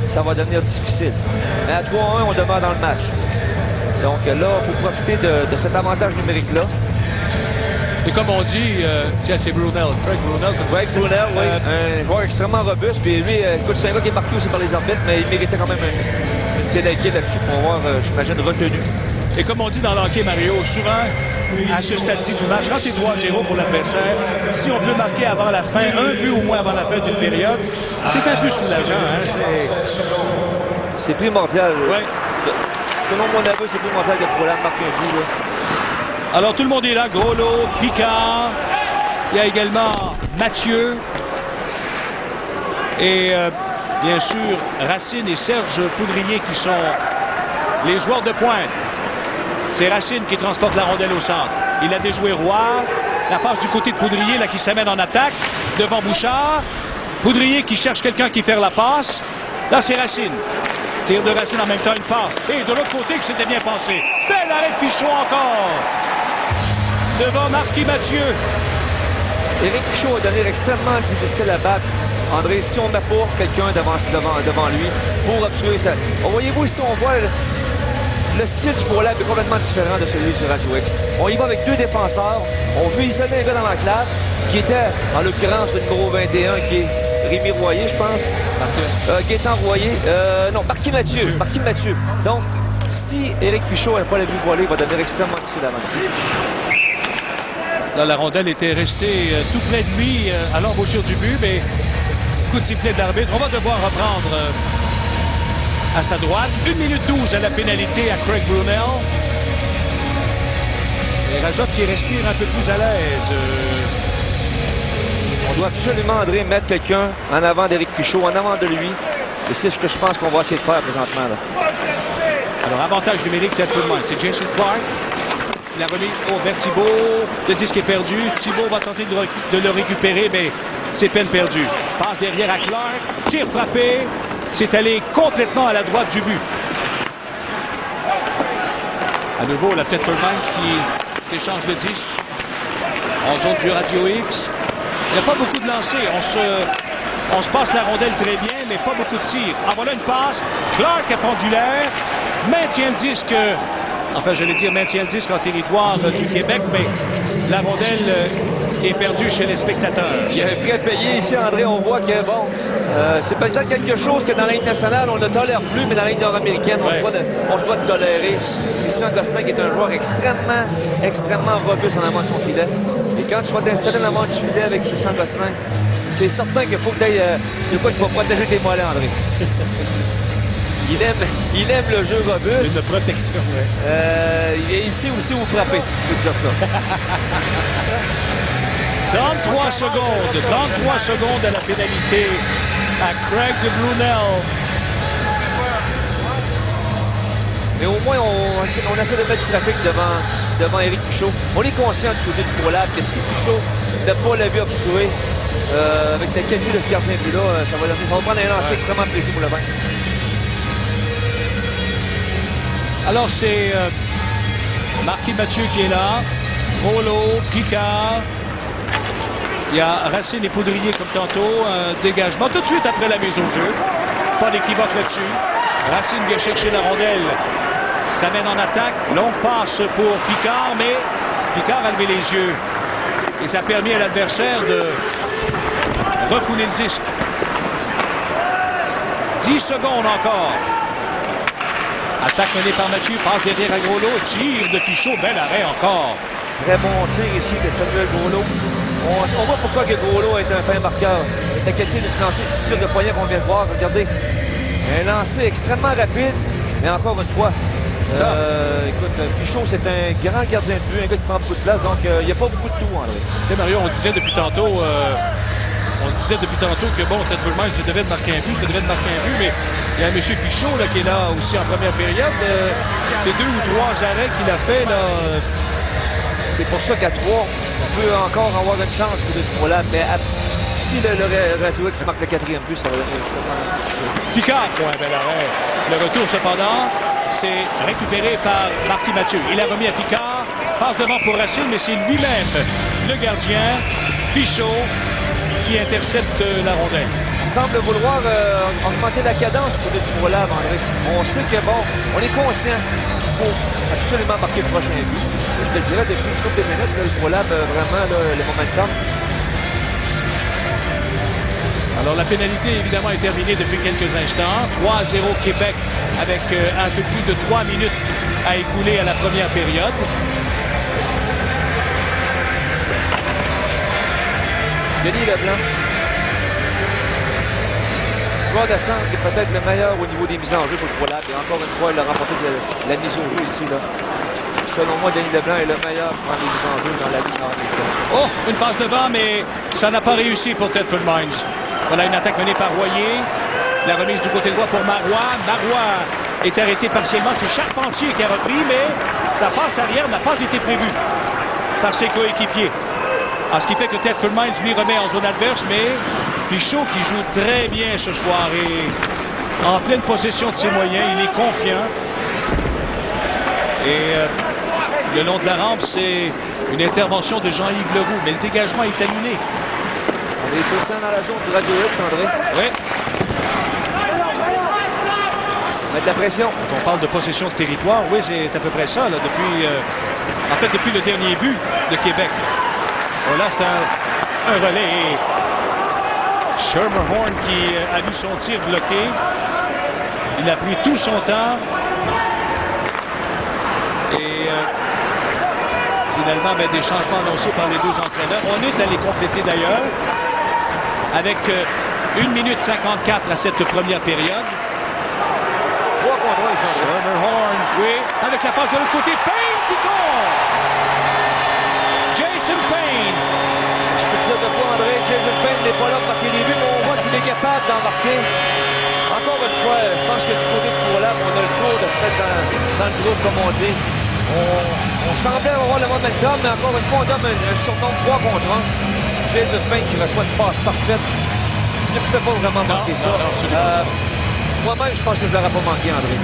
ça va devenir difficile. Mais à 3-1, on demeure dans le match. Donc là, il faut profiter de cet avantage numérique-là. Et comme on dit, c'est Brunel. Craig Brunel, oui. Un joueur extrêmement robuste. Puis lui, écoute, c'est un gars qui est marqué aussi par les arbitres, mais il méritait quand même une pénalité là-dessus pour avoir, j'imagine, retenu. Et comme on dit dans l'hockey, Mario, souvent, à ce stade-ci du match, quand c'est 3-0 pour l'adversaire, si on peut marquer avant la fin, un but au moins avant la fin d'une période, c'est un peu soulageant. Hein? C'est primordial. Oui. Selon mon aveu, c'est primordial que le ProLab marque un but. Là. Alors, tout le monde est là. Groslo, Picard. Il y a également Mathieu. Et, bien sûr, Racine et Serge Poudrier qui sont les joueurs de pointe. C'est Racine qui transporte la rondelle au centre. Il a déjoué Roy. La passe du côté de Poudrier, là, qui s'amène en attaque devant Bouchard. Poudrier qui cherche quelqu'un qui fait la passe. Là, c'est Racine. Tire de Racine en même temps, une passe. Et de l'autre côté, que c'était bien pensé. Bel arrêt de Fichot encore. Devant Marquis Mathieu. Éric Pichot a donné extrêmement difficile à battre. André, si on met pas quelqu'un devant lui pour obturer ça. Voyez-vous ici, on voit le style du ProLab est complètement différent de celui du Radio X. On y va avec 2 défenseurs. On veut isoler un gars dans l'enclave, qui était, en l'occurrence, le numéro 21, qui est Rémi Royer, je pense. Gaétan Royer. Non, Marquis Mathieu. Marquis Mathieu. Donc, si Éric Fichaud n'a pas la vue voilée, il va devenir extrêmement difficile d'avant. Là, la rondelle était restée tout près de lui à l'embouchure du but, mais coup de sifflet de l'arbitre. On va devoir reprendre à sa droite. 1 minute 12 à la pénalité à Craig Brunel. Et Rajotte qui respire un peu plus à l'aise. On doit absolument, André, mettre quelqu'un en avant d'Éric Fichaud, en avant de lui. Et c'est ce que je pense qu'on va essayer de faire présentement. Là. Alors, avantage numérique, peut-être tout le monde. C'est Jason Clark. Il a remis vers Thibault. Le disque est perdu. Thibault va tenter de le récupérer, mais c'est peine perdue. Passe derrière à Clark. Tir frappé. C'est allé complètement à la droite du but. À nouveau, la Thetford Mines qui s'échange le disque. En zone du Radio X. Il n'y a pas beaucoup de lancers. On se passe la rondelle très bien, mais pas beaucoup de tirs. En voilà une passe. Clark a fendu l'air. Maintient le disque. Enfin, j'allais dire maintient le disque en territoire du Québec, mais la rondelle est perdue chez les spectateurs. Il y a un prix à payer ici, André. On voit que, bon, c'est peut-être quelque chose que dans la Ligue nationale, on ne tolère plus, mais dans la Ligue nord-américaine, on se doit de tolérer. Christian Gosselin, qui est un joueur extrêmement robuste en avant de son filet. Et quand tu vas t'installer en avant du filet avec Christian Gosselin, c'est certain qu'il faut que tu ailles de quoi tu vas protéger tes mollets, André. Il aime le jeu robuste. Une protection, oui. Il sait aussi où frapper, je peux dire ça. 33 secondes à la pénalité à Craig Brunel. Mais au moins, on essaie de mettre du trafic devant Éric Fichaud. On est conscient du côté du ProLab que si Fichaud n'a pas la vue obstruée, avec la qualité de ce gardien but là, ça va prendre un lancer extrêmement précis pour le vaincre. Alors, c'est Marquis Mathieu qui est là. Molo, Picard. Il y a Racine et Poudrier comme tantôt. Un dégagement tout de suite après la mise au jeu. Pas d'équivoque là-dessus. Racine vient chercher la rondelle. Ça mène en attaque. Longue passe pour Picard, mais Picard a levé les yeux. Et ça a permis à l'adversaire de refouler le disque. 10 secondes encore. Attaque menée par Mathieu, passe derrière à Groslo, tir de Fichaud, bel arrêt encore. Très bon tir ici de Samuel Groslo. On voit pourquoi que Groslo est un fin marqueur. La qualité du tir de poignet qu'on vient de voir, regardez. Un lancer extrêmement rapide, mais encore une fois, écoute, Fichaud, c'est un grand gardien de but, un gars qui prend beaucoup de place, donc il n'y a pas beaucoup de tout, André. Tu sais, Mario, on se disait depuis tantôt que bon, Thetford Mines devait marquer un but, mais il y a M. Fichaud là, qui est là aussi en première période. C'est 2 ou 3 arrêts qu'il a fait là. C'est pour ça qu'à 3, on peut encore avoir une chance pour le ProLab, mais si le Radio X marque le 4e but, ça va devenir extrêmement difficile. Picard pour un bel arrêt. Le retour, cependant, c'est récupéré par Marquis Mathieu. Il a remis à Picard, passe devant pour Racine, mais c'est lui-même, le gardien, Fichaud, qui intercepte la rondelle. Il semble vouloir augmenter la cadence pour le ProLab, André. On sait que, bon, on est conscient qu'il faut absolument marquer le prochain but. Je te le dirais, depuis une couple de minutes, le ProLab, vraiment, le momentum. Alors, la pénalité, évidemment, est terminée depuis quelques instants. 3-0 Québec avec un peu plus de 3 minutes à écouler à la première période. Denis Leblanc. Joueur de centre qui est peut-être le meilleur au niveau des mises en jeu pour le ProLab. Et encore une fois, il a remporté la mise au jeu ici. Là. Selon moi, Denis Leblanc est le meilleur pour prendre les mises en jeu dans la Ligue nord-américaine. Oh, une passe devant, mais ça n'a pas réussi pour Thetford Mines. Voilà une attaque menée par Royer. La remise du côté droit pour Marois. Marois est arrêté partiellement. C'est Charpentier qui a repris, mais sa passe arrière n'a pas été prévue par ses coéquipiers. Alors, ce qui fait que Thetford Mines lui remet en zone adverse, mais Fichaud qui joue très bien ce soir et en pleine possession de ses moyens, il est confiant. Et le long de la rampe, c'est une intervention de Jean-Yves Leroux, mais le dégagement est annulé. On est tout le temps dans la zone du Radio X, André. Oui. Mettre la pression. Quand on parle de possession de territoire, oui, c'est à peu près ça, là, depuis le dernier but de Québec. Bon, là, c'est un relais. Et Schermerhorn qui a vu son tir bloqué. Il a pris tout son temps. Et finalement, des changements annoncés par les deux entraîneurs. On est allé compléter d'ailleurs avec 1 minute 54 à cette première période. 3 contre 1, Schermerhorn, oui, avec la passe de l'autre côté. Payne qui compte! Jason Payne. Je peux te dire de quoi, André? Jason Payne n'est pas là pour marquer des buts, mais on voit qu'il est capable d'en marquer. Encore une fois, je pense que du côté du Pro-Lab, on a le tour de se mettre dans le groupe, comme on dit. On semblait avoir le momentum, mais encore une fois, on donne un surnom de 3 contre 1. Jason Payne qui reçoit une passe parfaite. Il ne pouvait pas vraiment marquer ça. Moi-même, je pense que je ne l'aurais pas manqué, André.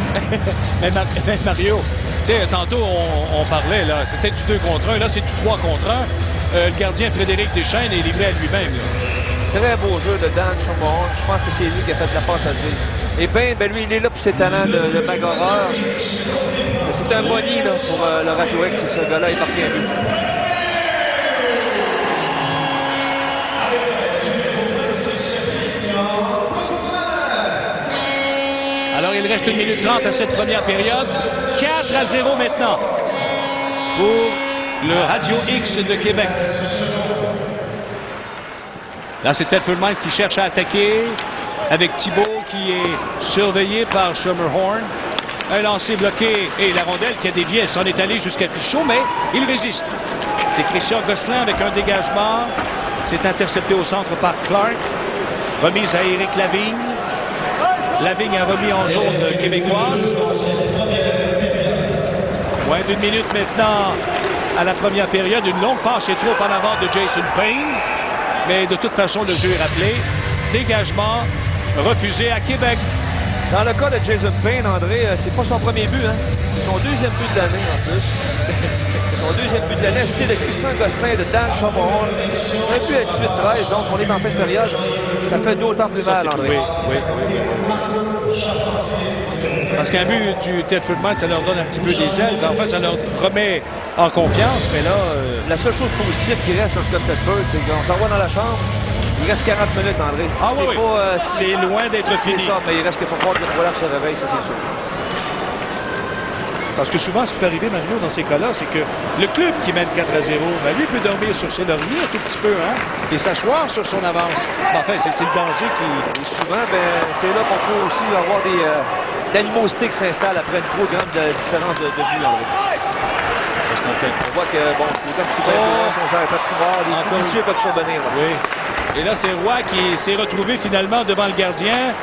mais Mario, tu sais, tantôt, on parlait, là, c'était du 2 contre 1. Là, c'est du 3 contre 1. Le gardien Frédéric Deschênes est livré à lui-même. Très beau jeu de Dan Schermerhorn. Je pense que c'est lui qui a fait la passe à lui. Et Payne, lui, il est là pour ses talents de bagarreur. C'est un boni là, pour le Radio X. Ce gars-là, il marque un but. Alors, il reste 1 minute 30 à cette première période. 4-0 maintenant pour le Radio X de Québec. Là, c'est Tedford Mines qui cherche à attaquer avec Thibault qui est surveillé par Schermerhorn. Un lancer bloqué et la rondelle qui a dévié, elle s'en est allée jusqu'à Fichot, mais il résiste. C'est Christian Gosselin avec un dégagement. C'est intercepté au centre par Clark. Remise à Éric Lavigne. Lavigne a remis en zone québécoise. Moins d'1 minute maintenant à la première période. Une longue passe et trop en avant de Jason Payne. Mais de toute façon, le jeu est rappelé. Dégagement refusé à Québec. Dans le cas de Jason Payne, André, c'est pas son premier but. Hein? C'est son 2e but de l'année, en plus. Son 2e but de l'année, c'était de Christian Gosselin de Dan Schermerhorn. Un but à 18-13, donc on est en fin de période. Ça fait d'autant plus mal, André. Oui. Parce qu'un but du Tedford Mines, ça leur donne un petit peu des ailes. En fait, ça leur remet en confiance, mais là... La seule chose positive qui reste dans le club Tedford, c'est qu'on s'en va dans la chambre. Il reste 40 minutes, André. Ah oui, c'est loin d'être fini. C'est ça, mais il reste qu'il faut croire que le Pro-Lab se réveille, ça c'est sûr. Parce que souvent, ce qui peut arriver, Mario, dans ces cas-là, c'est que le club qui mène 4-0, lui peut dormir sur ses lauriers un tout petit peu, hein, et s'asseoir sur son avance. Enfin, c'est le danger qui... Et souvent, c'est là qu'on peut aussi avoir des animosité qui s'installe après une trop grande différence de vue, André. Qu'est-ce qu'on fait? On voit que, bon, c'est comme si son genre est patinoire, les coups vicieux peuvent survenir. Oui. Et là, c'est Roy qui s'est retrouvé finalement devant le gardien.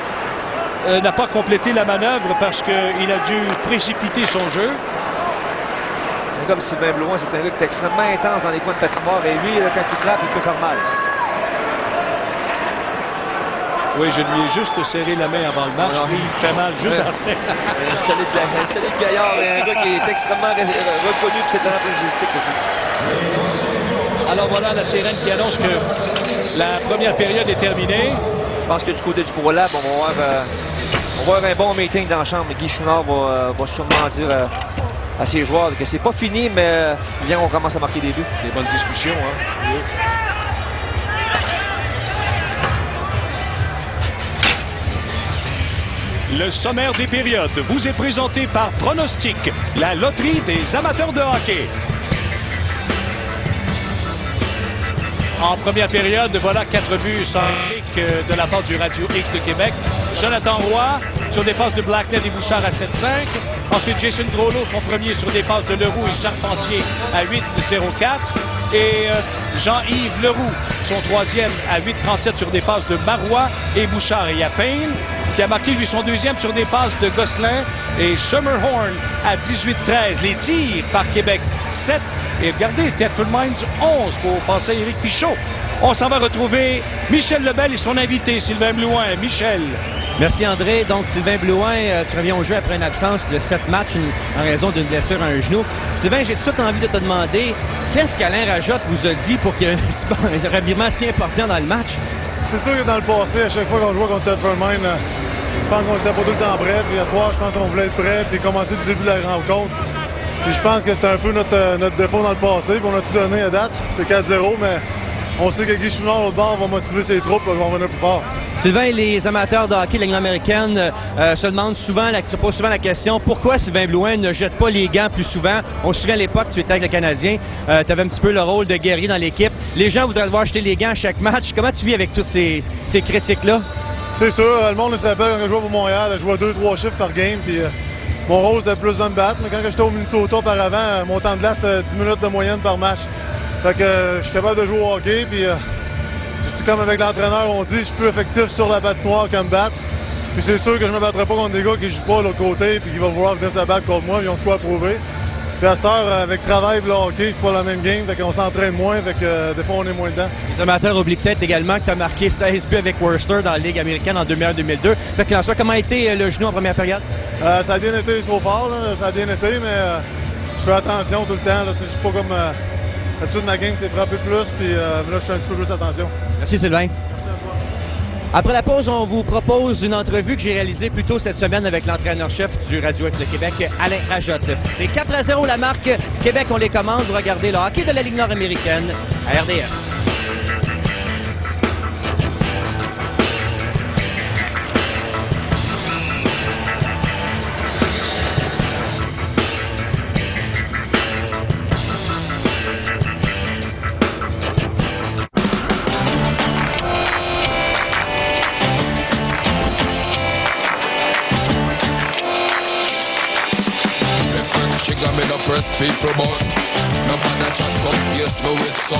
N'a pas complété la manœuvre parce qu'il a dû précipiter son jeu. Comme Sylvain Blouin, c'est un gars qui est extrêmement intense dans les coins de patinoire. Et lui, quand il frappe, il peut faire mal. Oui, je lui ai juste serré la main avant le match. Lui, il fait mal juste en scène. Un solide gaillard et un gars qui est extrêmement reconnu pour ses talents logistiques aussi. Alors voilà la sirène qui annonce que la première période est terminée. Je pense que du côté du Pro-Lab, on va voir un bon meeting dans la chambre. Guy Chouinard va sûrement dire à ses joueurs que c'est pas fini, mais bien on commence à marquer des buts. Des bonnes discussions, hein? Oui. Le sommaire des périodes vous est présenté par Pronostic, la loterie des amateurs de hockey. En première période, voilà 4 buts sans clic de la part du Radio X de Québec. Jonathan Roy sur des passes de Blacknett et Bouchard à 7-5. Ensuite, Jason Groslo, son premier sur des passes de Leroux et Charpentier à 8-0-4. Et Jean-Yves Leroux, son troisième à 8-37 sur des passes de Marois et Bouchard. Et il y a Payne qui a marqué lui son deuxième sur des passes de Gosselin et Schermerhorn à 18-13. Les tirs par Québec, 7. Et regardez, Tedford Mines, 11. Il faut penser à Éric Fichot. On s'en va retrouver Michel Lebel et son invité, Sylvain Blouin. Michel. Merci, André. Donc, Sylvain Blouin, tu reviens au jeu après une absence de 7 matchs en raison d'une blessure à un genou. Sylvain, j'ai tout de suite envie de te demander, qu'est-ce qu'Alain Rajotte vous a dit pour qu'il y ait un revirement si important dans le match? C'est sûr que dans le passé, à chaque fois qu'on jouait contre Tedford Mines, Je pense qu'on n'était pas tout le temps prêts. Puis, ce soir, je pense qu'on voulait être prêts puis commencer du début de la rencontre. Puis, je pense que c'était un peu notre défaut dans le passé. Puis, on a tout donné à date. C'est 4-0, mais on sait que Guy Chouinard, l'autre bord, va motiver ses troupes et vont venir plus fort. Sylvain, les amateurs de hockey de la Ligue américaine se demandent souvent, se posent souvent la question, pourquoi Sylvain Blouin ne jette pas les gants plus souvent? On se souvient à l'époque, tu étais avec le Canadien, tu avais un petit peu le rôle de guerrier dans l'équipe. Les gens voudraient te voir jeter les gants à chaque match. Comment tu vis avec toutes ces critiques-là? C'est sûr, le monde se rappelle quand je jouais pour Montréal, je jouais 2-3 chiffres par game, puis mon rôle c'était plus de me battre. Mais quand j'étais au Minnesota auparavant, mon temps de glace c'était 10 minutes de moyenne par match. Fait que je suis capable de jouer au hockey, puis comme avec l'entraîneur, on dit je suis plus effectif sur la patinoire qu'à me battre. Puis c'est sûr que je me battrai pas contre des gars qui jouent pas de l'autre côté puis qui vont vouloir venir se battre contre moi, ils ont de quoi prouver. Puis à cette heure, avec travail et le hockey, c'est pas la même game, fait qu'on s'entraîne moins, fait que des fois on est moins dedans. Les amateurs oublient peut-être également que tu as marqué 16 buts avec Worcester dans la Ligue américaine en 2001-2002. Fait que, en soi, comment a été le genou en première période? Ça a bien été so far, là. Ça a bien été, mais je fais attention tout le temps. Je suis pas comme... D'habitude, ma game, c'est frapper plus, puis là, je fais un petit peu plus attention. Merci, Sylvain. Après la pause, on vous propose une entrevue que j'ai réalisée plus tôt cette semaine avec l'entraîneur-chef du Radio-X de Québec, Alain Rajotte. C'est 4-0 la marque. Québec, on les commande. Vous regardez le hockey de la Ligue nord-américaine à RDS. People but no man chat come face me with some.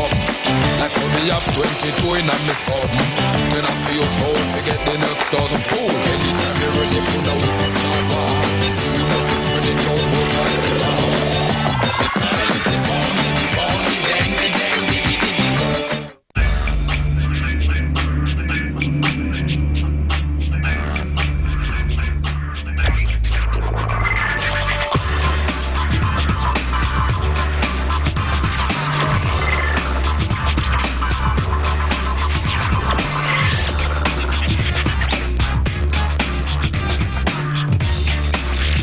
Like how me have 22 in my son. When I feel so forget the next dozen fool. Anytime you ready put down the start war. See we must is spread it out more than the law. The style is the bone, the gang, the gang, the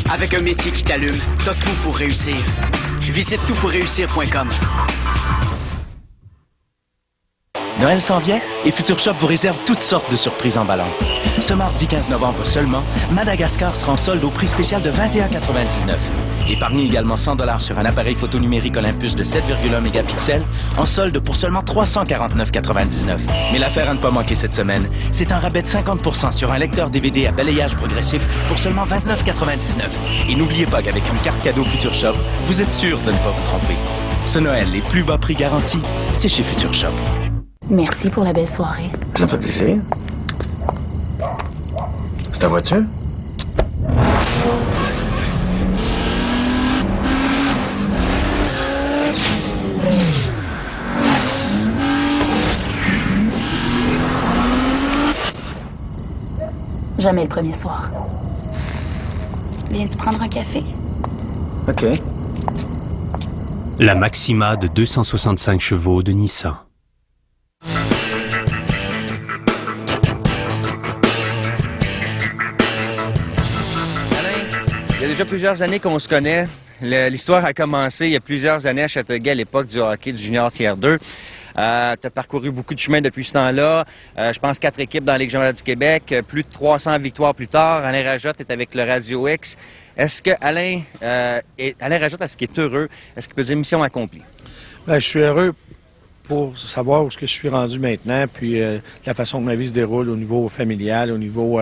Avec un métier qui t'allume, t'as tout pour réussir. Visite toutpourréussir.com. Noël s'en vient et Future Shop vous réserve toutes sortes de surprises emballantes. Ce mardi 15 novembre seulement, Madagascar sera en solde au prix spécial de 21,99 $. Épargnez également 100 $ sur un appareil photo numérique Olympus de 7,1 mégapixels en solde pour seulement 349,99 $. Mais l'affaire à ne pas manquer cette semaine, c'est un rabais de 50% sur un lecteur DVD à balayage progressif pour seulement 29,99 $. Et n'oubliez pas qu'avec une carte cadeau Future Shop, vous êtes sûr de ne pas vous tromper. Ce Noël, les plus bas prix garantis, c'est chez Future Shop. Merci pour la belle soirée. Ça me fait plaisir. C'est ta voiture? Jamais le premier soir. Viens-tu prendre un café? OK. La Maxima de 265 chevaux de Nissan. Il y a déjà plusieurs années qu'on se connaît. L'histoire a commencé il y a plusieurs années à Châteauguay, à l'époque du hockey du junior tiers 2. Tu as parcouru beaucoup de chemin depuis ce temps-là. Je pense 4 équipes dans la Ligue junior du Québec, plus de 300 victoires plus tard. Alain Rajotte est avec le Radio-X. Est-ce que Alain Rajotte, est-ce qu'il est heureux? Est-ce qu'il peut dire mission accomplie? Bien, je suis heureux pour savoir où je suis rendu maintenant, puis la façon que ma vie se déroule au niveau familial, au niveau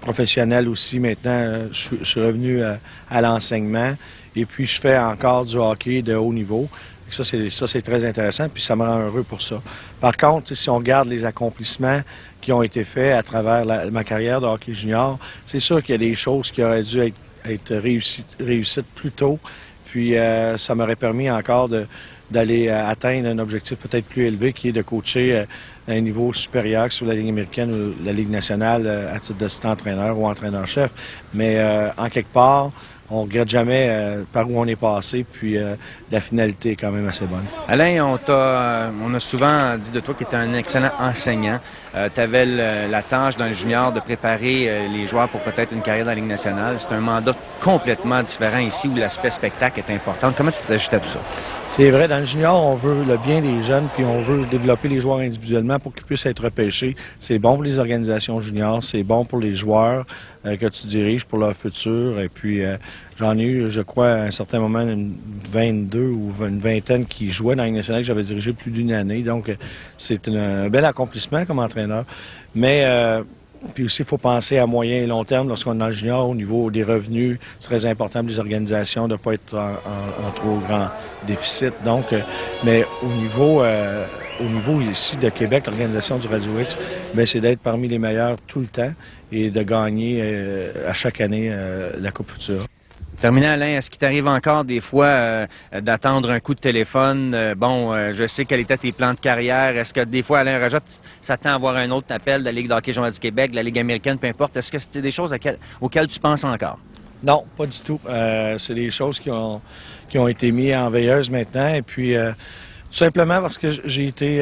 professionnel aussi. Maintenant, je suis revenu à l'enseignement et puis je fais encore du hockey de haut niveau. Ça, c'est très intéressant, puis ça me rend heureux pour ça. Par contre, si on regarde les accomplissements qui ont été faits à travers ma carrière de hockey junior, c'est sûr qu'il y a des choses qui auraient dû être réussites plus tôt, puis ça m'aurait permis encore d'aller atteindre un objectif peut-être plus élevé, qui est de coacher à un niveau supérieur que sur la Ligue américaine ou la Ligue nationale à titre d'assistant-entraîneur ou entraîneur-chef. Mais en quelque part, on regrette jamais par où on est passé, puis la finalité est quand même assez bonne. Alain, on a souvent dit de toi que tu es un excellent enseignant. Tu avais la tâche dans le junior de préparer les joueurs pour peut-être une carrière dans la Ligue nationale. C'est un mandat complètement différent ici où l'aspect spectacle est important. Comment tu t'ajoutes à tout ça? C'est vrai, dans le junior, on veut le bien des jeunes, puis on veut développer les joueurs individuellement pour qu'ils puissent être repêchés. C'est bon pour les organisations juniors, c'est bon pour les joueurs que tu diriges pour leur futur. Et puis, j'en ai eu, je crois, à un certain moment, une 22 ou une vingtaine qui jouaient dans la Ligue nationale que j'avais dirigé plus d'une année. Donc, c'est un bel accomplissement comme entraîneur. Mais puis aussi, il faut penser à moyen et long terme lorsqu'on est dans le junior, au niveau des revenus. C'est très important pour les organisations de ne pas être en trop grand déficit. Donc, mais au niveau ici de Québec, l'organisation du Radio X, c'est d'être parmi les meilleurs tout le temps et de gagner à chaque année la Coupe Futura. Terminant, Alain, est-ce qu'il t'arrive encore des fois d'attendre un coup de téléphone? Je sais quels étaient tes plans de carrière. Est-ce que des fois, Alain Rajot s'attend à avoir un autre appel de la Ligue de hockey junior du Québec, de la Ligue américaine, peu importe? Est-ce que c'était des choses auxquelles tu penses encore? Non, pas du tout. C'est des choses qui ont été mises en veilleuse maintenant. Et puis, tout simplement parce que j'ai été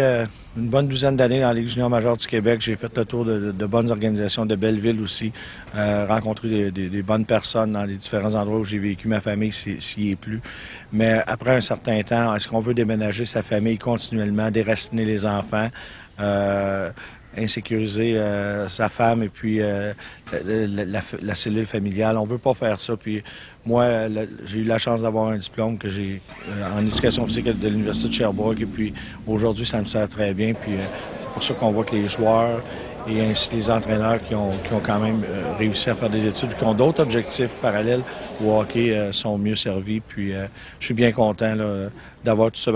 une bonne douzaine d'années dans la Ligue junior majeure du Québec. J'ai fait le tour de bonnes organisations, de belles villes aussi, rencontré des bonnes personnes dans les différents endroits où j'ai vécu. Ma famille s'y est plus. Mais après un certain temps, est-ce qu'on veut déménager sa famille continuellement, déraciner les enfants, insécuriser sa femme et puis la cellule familiale? On veut pas faire ça. Puis moi, j'ai eu la chance d'avoir un diplôme que j'ai en éducation physique de l'Université de Sherbrooke. Et puis aujourd'hui, ça me sert très bien. Puis c'est pour ça qu'on voit que les joueurs et ainsi les entraîneurs qui ont quand même réussi à faire des études, qui ont d'autres objectifs parallèles au hockey, sont mieux servis. Puis je suis bien content d'avoir tout ce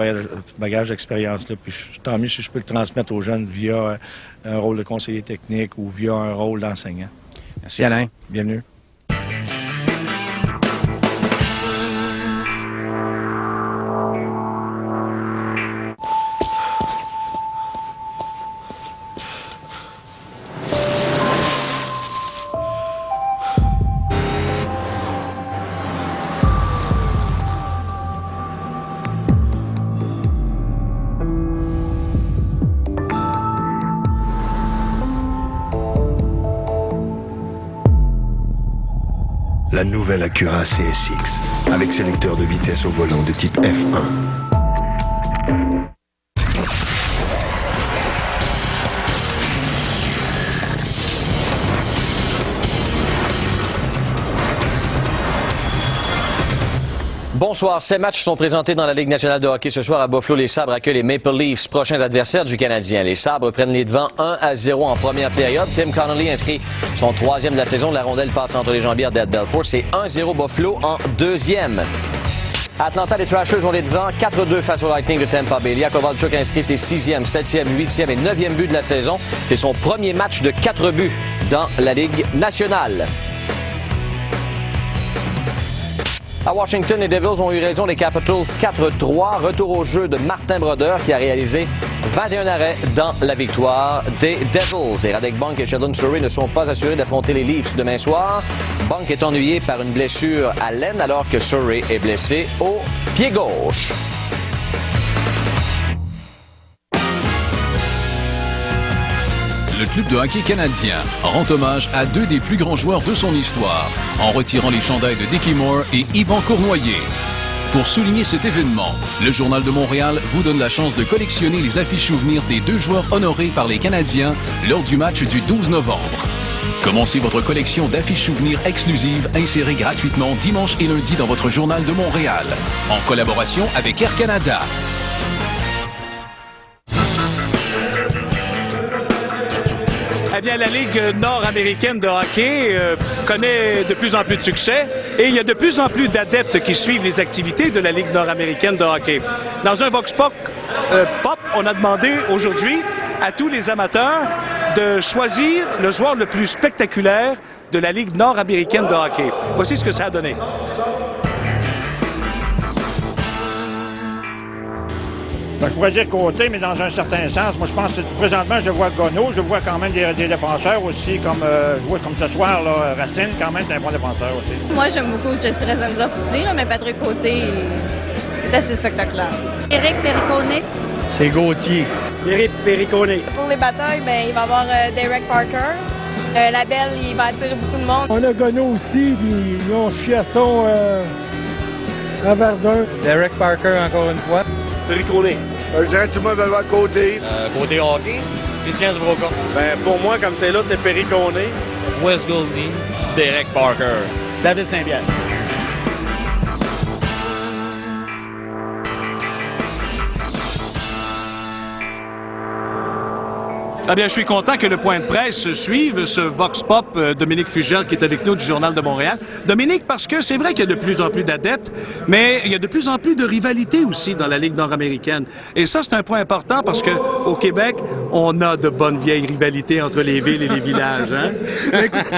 bagage d'expérience-là. Puis tant mieux si je peux le transmettre aux jeunes via un rôle de conseiller technique ou via un rôle d'enseignant. Merci Alain. Bienvenue. La nouvelle Acura CSX, avec sélecteur de vitesse au volant de type F1. Bonsoir. 7 matchs sont présentés dans la Ligue nationale de hockey ce soir à Buffalo. Les Sabres accueillent les Maple Leafs, prochains adversaires du Canadien. Les Sabres prennent les devants 1-0 en première période. Tim Connolly inscrit son 3e de la saison. La rondelle passe entre les jambières d'Ed Belfour. C'est 1-0 Buffalo en 2e. Atlanta, les Thrashers ont les devants 4-2 face au Lightning de Tampa Bay. Ilya Kovalchuk inscrit ses 6e, 7e, 8e et 9e buts de la saison. C'est son premier match de 4 buts dans la Ligue nationale. À Washington, les Devils ont eu raison des Capitals 4-3. Retour au jeu de Martin Brodeur qui a réalisé 21 arrêts dans la victoire des Devils. Et Radek Bonk et Sheldon Souray ne sont pas assurés d'affronter les Leafs demain soir. Bonk est ennuyé par une blessure à l'aine alors que Souray est blessé au pied gauche. Le club de hockey canadien rend hommage à 2 des plus grands joueurs de son histoire en retirant les chandails de Dickie Moore et Yvan Cournoyer. Pour souligner cet événement, le Journal de Montréal vous donne la chance de collectionner les affiches souvenirs des 2 joueurs honorés par les Canadiens lors du match du 12 novembre. Commencez votre collection d'affiches souvenirs exclusives insérées gratuitement dimanche et lundi dans votre Journal de Montréal, en collaboration avec Air Canada. Eh bien, la Ligue nord-américaine de hockey connaît de plus en plus de succès et il y a de plus en plus d'adeptes qui suivent les activités de la Ligue nord-américaine de hockey. Dans un Vox Pop, on a demandé aujourd'hui à tous les amateurs de choisir le joueur le plus spectaculaire de la Ligue nord-américaine de hockey. Voici ce que ça a donné. Ben, je pourrais dire côté, mais dans un certain sens. Moi, je pense que présentement, je vois Gonneau, je vois quand même des défenseurs aussi, comme je vois comme ce soir, là, Racine, quand même, c'est un bon défenseur aussi. Moi, j'aime beaucoup Jesse Rezenzoff aussi, là, mais Patrick Côté est assez spectaculaire. Éric Péricone. C'est Gauthier. Éric Péricone. Pour les batailles, ben, il va y avoir Derek Parker. Labelle, il va attirer beaucoup de monde. On a Gonneau aussi, puis ils ont Chiasson à Verdun. Derek Parker, encore une fois. Péricone. Je dirais que tout le monde va le voir Côté. Côté hockey. Christian Zbroca. Ben, pour moi, comme c'est là, c'est Péricone. Wes Goldie. Derek Parker. David Saint-Pierre. Ah bien, je suis content que le point de presse suive ce Vox Pop Dominique Fugère qui est avec nous du Journal de Montréal. Dominique, parce que c'est vrai qu'il y a de plus en plus d'adeptes, mais il y a de plus en plus de rivalités aussi dans la Ligue nord-américaine. Et ça, c'est un point important parce que au Québec, on a de bonnes vieilles rivalités entre les villes et les villages. Hein?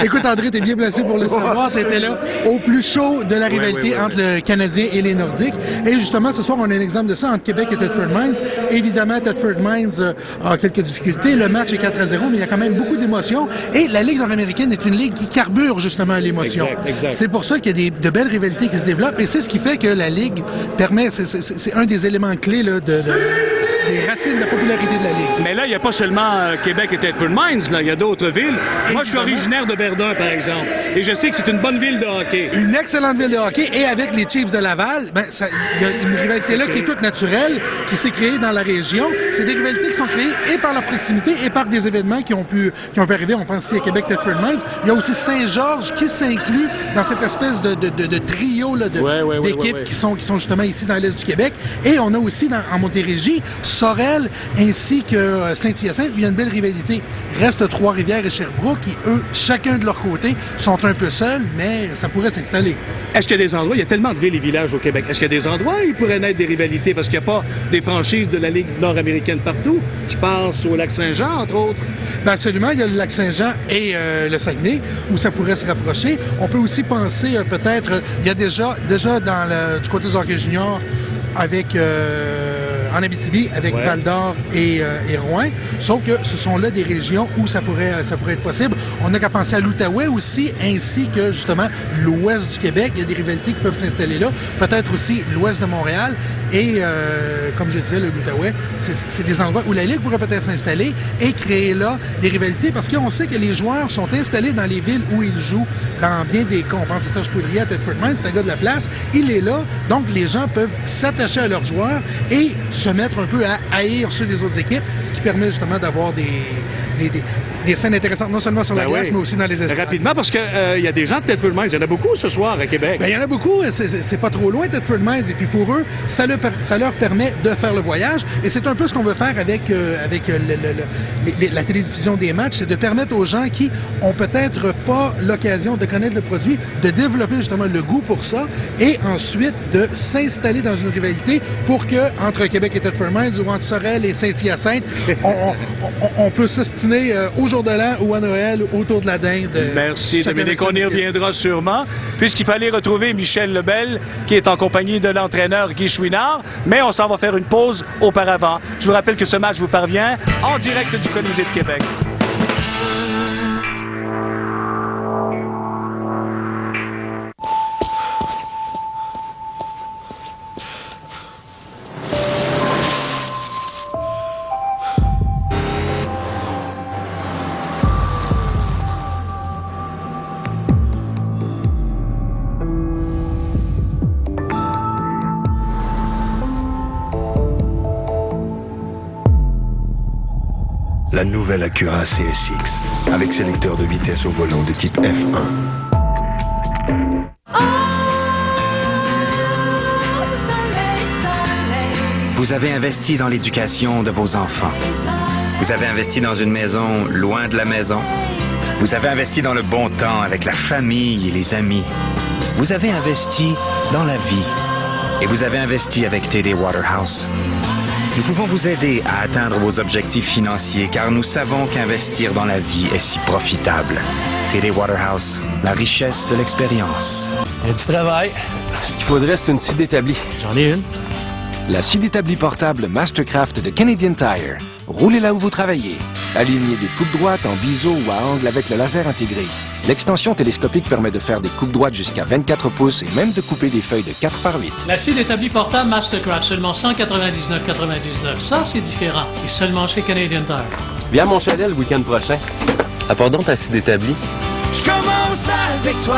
Écoute, André, t'es bien placé pour le savoir. T'étais là au plus chaud de la rivalité entre le Canadien et les Nordiques. Et justement, ce soir, on a un exemple de ça entre Québec et Thetford Mines. Évidemment, Thetford Mines a quelques difficultés. Le match est 4-0, mais il y a quand même beaucoup d'émotions. Et la Ligue nord-américaine est une ligue qui carbure justement à l'émotion. C'est pour ça qu'il y a de belles rivalités qui se développent. Et c'est ce qui fait que la Ligue permet, c'est un des éléments clés là, des racines de la popularité de la Ligue. Mais là, il n'y a pas seulement Québec et Thetford Mines, là, il y a d'autres villes. Moi, je suis originaire de Verdun, par exemple, et je sais que c'est une bonne ville de hockey. Une excellente ville de hockey, et avec les Chiefs de Laval, il y a une rivalité là qui est toute naturelle, qui s'est créée dans la région. C'est des rivalités qui sont créées et par la proximité et par des événements qui ont pu arriver. On pense ici à Québec, Thetford Mines. Il y a aussi Saint-Georges qui s'inclut dans cette espèce de trio là, d'équipes qui sont justement ici dans l'Est du Québec. Et on a aussi en Montérégie, Sorel ainsi que Saint-Hyacinthe, il y a une belle rivalité. Reste Trois-Rivières et Sherbrooke qui, eux, chacun de leur côté, sont un peu seuls, mais ça pourrait s'installer. Est-ce qu'il y a des endroits, il y a tellement de villes et villages au Québec, est-ce qu'il y a des endroits où il pourrait naître des rivalités? Parce qu'il n'y a pas des franchises de la Ligue nord-américaine partout. Je pense au Lac-Saint-Jean, entre autres. Bien, absolument, il y a le Lac-Saint-Jean et le Saguenay, où ça pourrait se rapprocher. On peut aussi penser peut-être, il y a déjà du côté des hockey juniors, avec en Abitibi, avec Val-d'Or et Rouyn. Sauf que ce sont là des régions où ça pourrait être possible. On n'a qu'à penser à l'Outaouais aussi, ainsi que justement l'ouest du Québec. Il y a des rivalités qui peuvent s'installer là. Peut-être aussi l'ouest de Montréal. Et comme je disais, l'Outaouais, c'est des endroits où la Ligue pourrait peut-être s'installer et créer là des rivalités, parce qu'on sait que les joueurs sont installés dans les villes où ils jouent. Dans bien des cas, on pense à Serge Poudrier à Thetford Mines, c'est un gars de la place. Il est là, donc les gens peuvent s'attacher à leurs joueurs et se mettre un peu à haïr ceux des autres équipes, ce qui permet justement d'avoir des scènes intéressantes, non seulement sur la glace, mais aussi dans les estrades. Rapidement, parce qu'il y a des gens de Thetford Mines, il y en a beaucoup ce soir à Québec. Il y en a beaucoup, c'est pas trop loin, Thetford Mines, et puis pour eux, ça leur permet de faire le voyage, et c'est un peu ce qu'on veut faire avec la télédiffusion des matchs, c'est de permettre aux gens qui ont peut-être pas l'occasion de connaître le produit, de développer justement le goût pour ça, et ensuite de s'installer dans une rivalité pour que, entre Québec et Thetford Mines, ou entre Sorel et Saint-Hyacinthe, on peut s'ostiner au jour de l'an ou à Noël autour de la dinde. Merci Dominique, on y reviendra sûrement, puisqu'il fallait retrouver Michel Lebel, qui est en compagnie de l'entraîneur Guy Chouinard, mais on s'en va faire une pause auparavant. Je vous rappelle que ce match vous parvient en direct du Colisée de Québec. La nouvelle Acura CSX, avec sélecteur de vitesse au volant de type F1. Vous avez investi dans l'éducation de vos enfants. Vous avez investi dans une maison loin de la maison. Vous avez investi dans le bon temps avec la famille et les amis. Vous avez investi dans la vie. Et vous avez investi avec TD Waterhouse. Nous pouvons vous aider à atteindre vos objectifs financiers car nous savons qu'investir dans la vie est si profitable. TD Waterhouse, la richesse de l'expérience. Il y a du travail. Ce qu'il faudrait, c'est une scie d'établi. J'en ai une. La scie d'établi portable Mastercraft de Canadian Tire. Roulez là où vous travaillez. Alignez des coupes droites en biseau ou à angle avec le laser intégré. L'extension télescopique permet de faire des coupes droites jusqu'à 24 pouces et même de couper des feuilles de 4 par 8. La scie d'établi portable Mastercraft, seulement 199,99. Ça, c'est différent. Et seulement chez Canadian Tire. Viens à mon chalet le week-end prochain. Apporte donc ta scie d'établi. Je commence avec toi.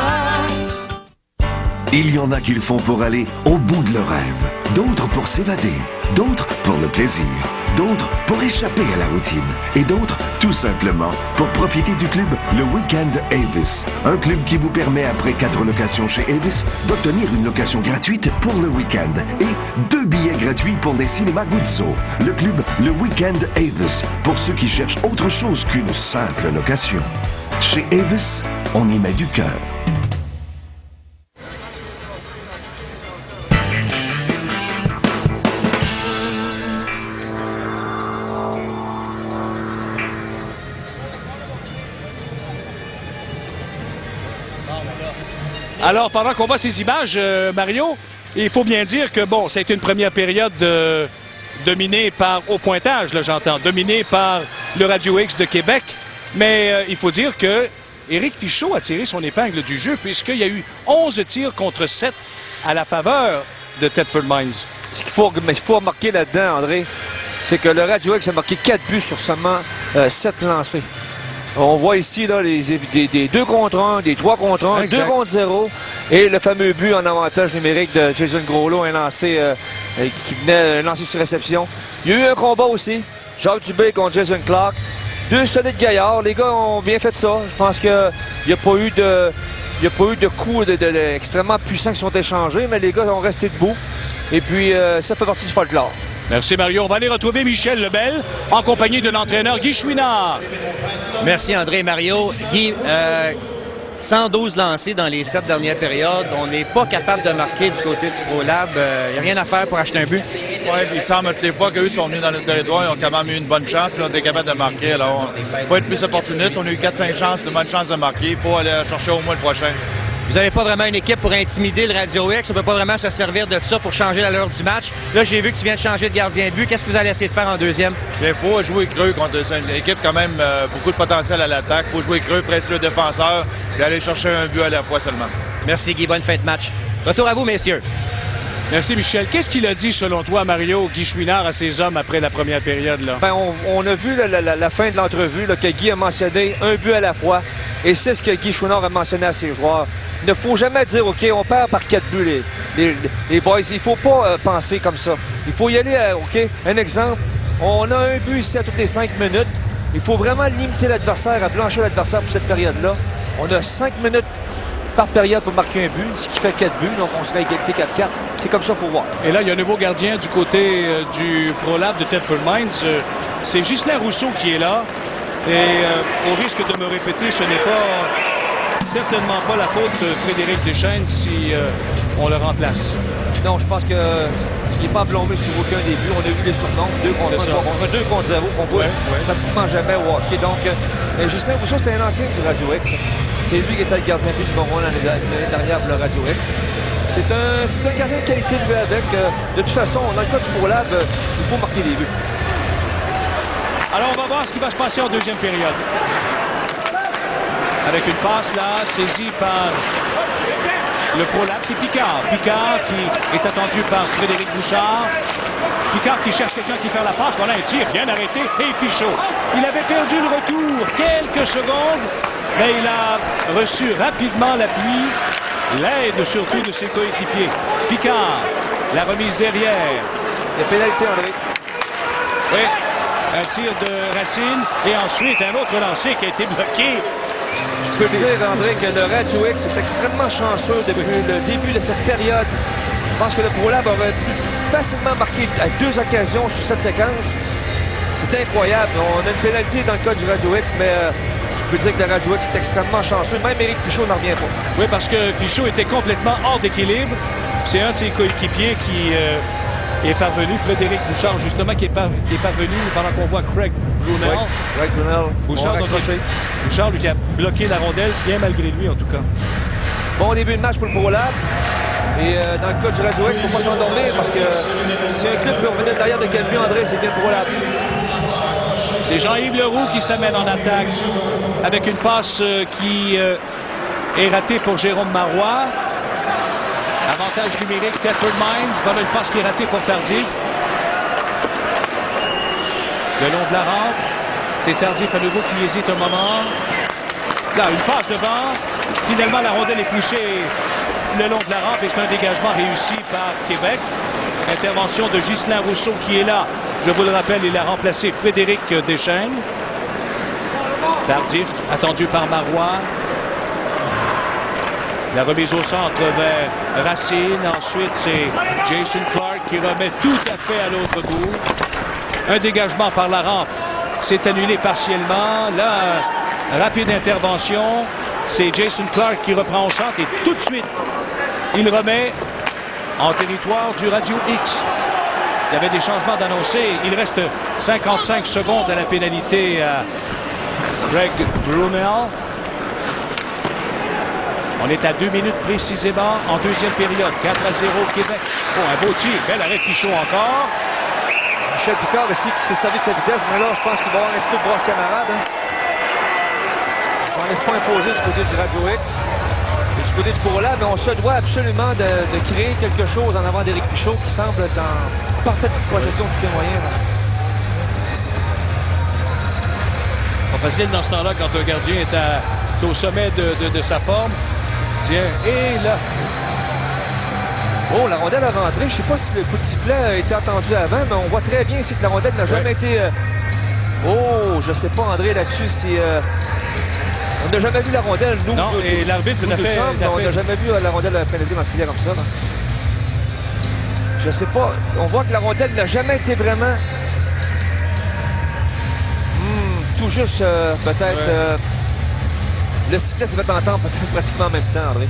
Il y en a qui le font pour aller au bout de leur rêve, d'autres pour s'évader, d'autres pour le plaisir, d'autres pour échapper à la routine et d'autres tout simplement pour profiter du club le Week-end Avis. Un club qui vous permet après 4 locations chez Avis d'obtenir une location gratuite pour le week-end et 2 billets gratuits pour les cinémas Guzzo. Le club le Week-end Avis pour ceux qui cherchent autre chose qu'une simple location. Chez Avis, on y met du cœur. Alors, pendant qu'on voit ces images, Mario, il faut bien dire que, bon, c'est une première période dominée par, au pointage, là, j'entends, dominée par le Radio X de Québec. Mais il faut dire que Éric Fichaud a tiré son épingle du jeu puisqu'il y a eu 11 tirs contre 7 à la faveur de Thetford Mines. Ce qu'il faut remarquer là-dedans, André, c'est que le Radio X a marqué 4 buts sur seulement 7 lancés. On voit ici là, des 2 contre 1, des 3 contre 1, exact. 2 contre 0 et le fameux but en avantage numérique de Jason Groslo, un lancé qui venait lancer sur réception. Il y a eu un combat aussi, Jacques Dubé contre Jason Clark. 2 solides gaillards, les gars ont bien fait ça. Je pense qu'il n'y a pas eu de coups extrêmement puissants qui sont échangés, mais les gars ont resté debout. Et puis, ça fait partie du folklore. Merci Mario. On va aller retrouver Michel Lebel en compagnie de l'entraîneur Guy Chouinard. Merci André et Mario. Guy, 112 lancés dans les 7 dernières périodes. On n'est pas capable de marquer du côté du ProLab. Il n'y a rien à faire pour acheter un but. Oui, puis il semble que les fois qu'eux sont venus dans notre territoire, ils ont quand même eu une bonne chance, puis on est capable de marquer. Alors, il faut être plus opportuniste. On a eu 4-5 chances, de bonnes chances de marquer. Il faut aller chercher au moins le prochain. Vous n'avez pas vraiment une équipe pour intimider le Radio X. On ne peut pas vraiment se servir de ça pour changer l'allure du match. Là, j'ai vu que tu viens de changer de gardien de but. Qu'est-ce que vous allez essayer de faire en deuxième? Il faut jouer creux contre une équipe quand même beaucoup de potentiel à l'attaque. Il faut jouer creux, presser le défenseur et aller chercher un but à la fois seulement. Merci Guy, bonne fin de match. Retour à vous, messieurs. Merci Michel. Qu'est-ce qu'il a dit selon toi, Mario, Guy Chouinard, à ses hommes après la première période? Là? Ben, on a vu la fin de l'entrevue que Guy a mentionné un but à la fois. Et c'est ce que Guy Chouinard a mentionné à ses joueurs. Il ne faut jamais dire, OK, on perd par 4 buts, les boys. Il ne faut pas penser comme ça. Il faut y aller, OK, un exemple. On a un but ici à toutes les 5 minutes. Il faut vraiment limiter l'adversaire, à blanchir l'adversaire pour cette période-là. On a 5 minutes par période pour marquer un but, ce qui fait 4 buts, donc on serait égalité 4-4. C'est comme ça pour voir. Et là, il y a un nouveau gardien du côté du ProLab de Thetford Mines. C'est Ghislain Rousseau qui est là. Et au risque de me répéter, ce n'est certainement pas la faute de Frédéric Deschênes si on le remplace. Non, je pense qu'il n'est pas blâmé sur aucun des buts. On a vu les surnoms, 2 contre 1, 3 contre 2 contre 0, qu'on voit pratiquement jamais au hockey. Donc, Ghislain Rousseau, c'était un ancien du Radio X. C'est lui qui était le gardien but numéro 1 l'année dernière pour le Radio X. C'est un gardien de qualité de but avec. De toute façon, dans le cas du ProLab, il faut marquer des buts. Alors, on va voir ce qui va se passer en deuxième période. Avec une passe là, saisie par le ProLab, c'est Picard. Picard qui est attendu par Frédéric Bouchard. Picard qui cherche quelqu'un qui fait la passe. Voilà un tir bien arrêté. Et Fichaud. Il avait perdu le retour quelques secondes, mais il a reçu rapidement l'appui, l'aide surtout de ses coéquipiers. Picard, la remise derrière. La pénalité, André. Oui. Un tir de Racine et ensuite un autre lancer qui a été bloqué. Je peux dire, André, que le Radio X est extrêmement chanceux depuis le début de cette période. Je pense que le ProLab aurait pu facilement marquer à 2 occasions sur cette séquence. C'est incroyable. On a une pénalité dans le cas du Radio X, mais je peux dire que le Radio X est extrêmement chanceux. Même Éric Fichaud n'en revient pas. Oui, parce que Fichaud était complètement hors d'équilibre. C'est un de ses coéquipiers qui est parvenu, Frédéric Bouchard, justement, qui est parvenu pendant qu'on voit Craig Brunel. Oui, Craig Brunel. Bouchard, lui, qui a bloqué la rondelle, bien malgré lui, en tout cas. Bon début de match pour le ProLab. Et dans le cas du Radio X, il ne faut pas s'endormir parce que si un club peut revenir derrière de quel but, André, c'est bien pour la. C'est Jean-Yves Leroux qui s'amène en attaque avec une passe qui est ratée pour Jérôme Marois. Avantage numérique, Thetford Mines. Voilà une passe qui est ratée pour Tardif. Le long de la rampe. C'est Tardif à nouveau qui hésite un moment. Là, une passe devant. Finalement, la rondelle est poussée le long de la rampe et c'est un dégagement réussi par Québec. Intervention de Ghislain Rousseau qui est là. Je vous le rappelle, il a remplacé Frédéric Deschênes. Tardif, attendu par Marois. La remise au centre vers Racine. Ensuite, c'est Jason Clark qui remet tout à fait à l'autre bout. Un dégagement par la rampe. C'est annulé partiellement. Là, rapide intervention. C'est Jason Clark qui reprend au centre et tout de suite, il remet en territoire du Radio X. Il y avait des changements d'annoncés. Il reste 55 secondes à la pénalité à Greg Brunel. On est à 2 minutes précisément en deuxième période. 4-0 Québec. Oh, un beau tir. Bel arrêt Pichot encore. Michel Picard aussi qui s'est servi de sa vitesse. Mais là, je pense qu'il va avoir un petit peu de brosse camarade. On ne laisse pas imposer du côté du Radio X. Et du côté du Pro-Lab, mais on se doit absolument de créer quelque chose en avant d'Éric Pichot qui semble être en parfaite possession de ses moyens. Pas facile dans ce temps-là quand un gardien est au sommet de sa forme. Tiens, et là. Oh, la rondelle a rentré. Je ne sais pas si le coup de sifflet a été attendu avant, mais on voit très bien ici que la rondelle n'a jamais été... Oh, je ne sais pas, André, là-dessus, si... On n'a jamais vu la rondelle, nous. Non, et l'arbitre l'a fait. On n'a jamais vu la rondelle pénétrer dans le filet comme ça. Là. Je sais pas. On voit que la rondelle n'a jamais été vraiment... tout juste, peut-être... le sifflet se fait entendre peut-être pratiquement en même temps, André.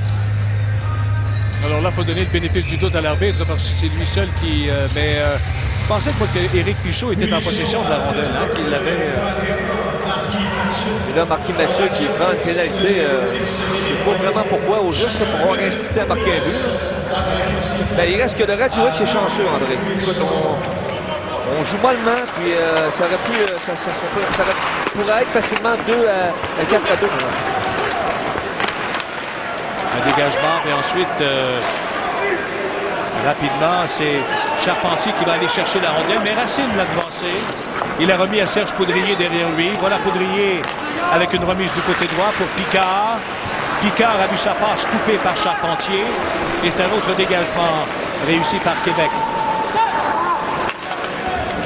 Alors là, il faut donner le bénéfice du doute à l'arbitre parce que c'est lui seul qui... je pensais qu'Éric Pichot était en possession de la rondelle, hein, qu'il l'avait... Et là, Marquis Mathieu qui prend une pénalité. Je ne sais pas vraiment pourquoi, au juste pour avoir incité à marquer un but. Ben, il reste que le Radio X, c'est chanceux, André. Écoute, on joue mollement, puis ça aurait pu... ça pourrait être facilement 4-2. Un dégagement, et ensuite, rapidement, c'est Charpentier qui va aller chercher la rondelle, mais Racine l'a devancé. Il a remis à Serge Poudrier derrière lui. Voilà Poudrier avec une remise du côté droit pour Picard. Picard a vu sa passe coupée par Charpentier. Et c'est un autre dégagement réussi par Québec.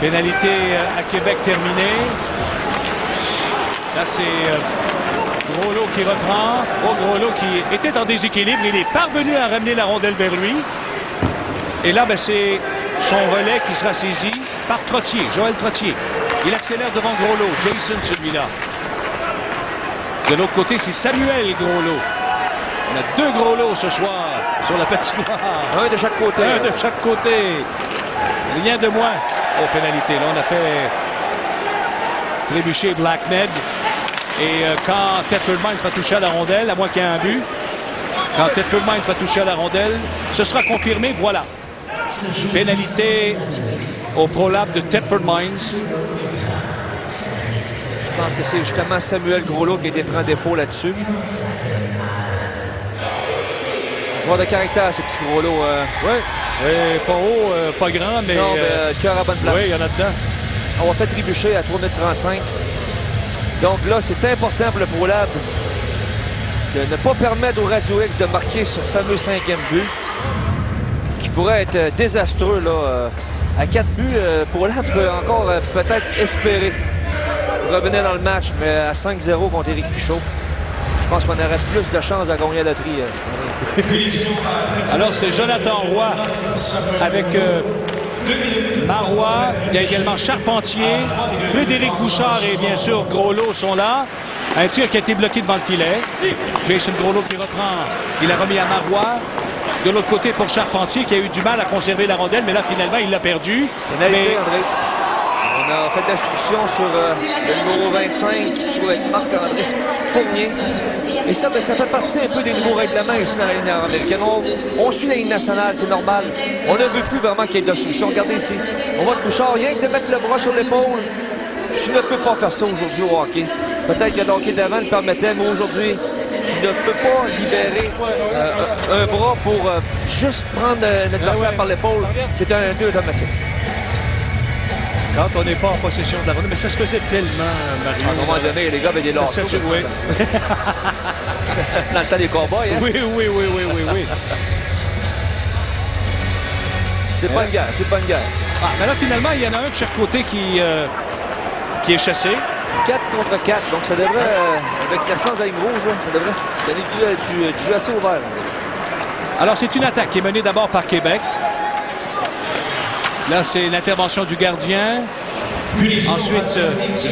Pénalité à Québec terminée. Là, c'est Groslot qui reprend. Oh, Groslot qui était en déséquilibre. Il est parvenu à ramener la rondelle vers lui. Et là, ben, c'est son relais qui sera saisi par Trottier, Joël Trottier. Il accélère devant Groslot. Jason, celui-là. De l'autre côté, c'est Samuel Groslot. On a 2 Groslots ce soir sur la patinoire. Un de chaque côté. Un de chaque côté. Rien de moins. Oh, pénalité. Là, on a fait trébucher Black Ned. Et quand Thetford Mines va toucher à la rondelle, à moins qu'il y ait un but, quand Thetford Mines va toucher à la rondelle, ce sera confirmé. Voilà. Pénalité au Pro-Lab de Thetford Mines. Je pense que c'est justement Samuel Groslot qui a été pris en défaut là-dessus. Joueur de caractère, ce petit Groslot. Oui, pas haut, pas grand, mais... Non, mais cœur à bonne place. Oui, il y en a dedans. On va faire trébucher à 3 minutes 35. Donc là, c'est important pour le Pro-Lab de ne pas permettre au Radio X de marquer ce fameux 5e but qui pourrait être désastreux. Là, à 4 buts, Pro-Lab peut encore peut-être espérer revenir dans le match, mais à 5-0 contre Éric Pichot, je pense qu'on aurait plus de chances de gagner la loterie. Alors, c'est Jonathan Roy avec Marois. Il y a également Charpentier, Frédéric Bouchard et bien sûr Groslot sont là. Un tir qui a été bloqué devant le filet. Jason Groslot qui reprend. Il a remis à Marois. De l'autre côté pour Charpentier qui a eu du mal à conserver la rondelle, mais là finalement il l'a perdu. Pénalité, André. On a fait de l'instruction sur le numéro 25 qui se trouve être Marc-André Fournier. Et ça, ben, ça fait partie un peu des nouveaux règlements ici dans la Ligue nord-américaine. On suit la Ligue nationale, c'est normal. On ne veut plus vraiment qu'il y ait d'obstruction. Regardez ici. On voit Bouchard, rien que de mettre le bras sur l'épaule. Tu ne peux pas faire ça aujourd'hui au hockey. Peut-être que le hockey d'avant le permettait, mais aujourd'hui, tu ne peux pas libérer un bras pour juste prendre l'adversaire par l'épaule. C'est un 2 automatique. Quand on n'est pas en possession de la rondelle, mais ça se faisait tellement, Mario. À un moment donné, les gars avaient des lancers. Oui. Dans le temps des cowboys, hein? Oui. C'est pas une guerre, c'est pas une guerre. Ah, mais là, finalement, il y en a un de chaque côté qui est chassé. 4 contre 4, donc ça devrait, avec l'absence de la ligne rouge, là, ça devrait donner du jeu assez ouvert. Alors, c'est une attaque qui est menée d'abord par Québec. Là, c'est l'intervention du gardien. Ensuite,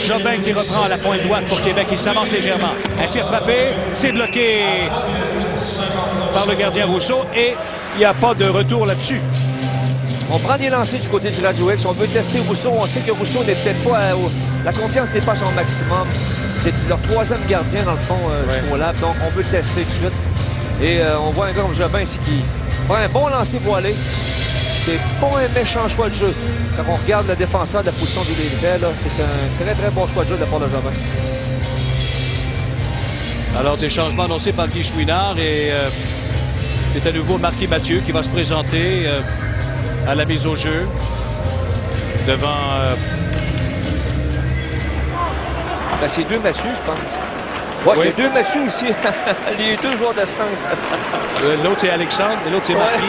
Jobin qui reprend à la pointe droite pour Québec. Il s'avance légèrement. Un tir frappé. C'est bloqué par le gardien Rousseau. Et il n'y a pas de retour là-dessus. On prend des lancers du côté du Radio X. On veut tester Rousseau. On sait que Rousseau n'est peut-être pas... la confiance n'est pas à son maximum. C'est leur troisième gardien, dans le fond, du ProLab. Donc, on veut le tester tout de suite. Et on voit un gars comme Jobin ici qui prend un bon lancer voilé. C'est pas un méchant choix de jeu. Quand on regarde le défenseur de la position du Lévis, c'est un très, très bon choix de jeu de la part de Jobin. Alors, des changements annoncés par Guy Chouinard et c'est à nouveau Marquis Mathieu qui va se présenter à la mise au jeu devant... Ben, c'est 2 Mathieu, je pense. Ouais, oui. Il y a 2 Mathieu ici. Les 2 joueurs de centre. L'autre, c'est Alexandre et l'autre, c'est Marquis.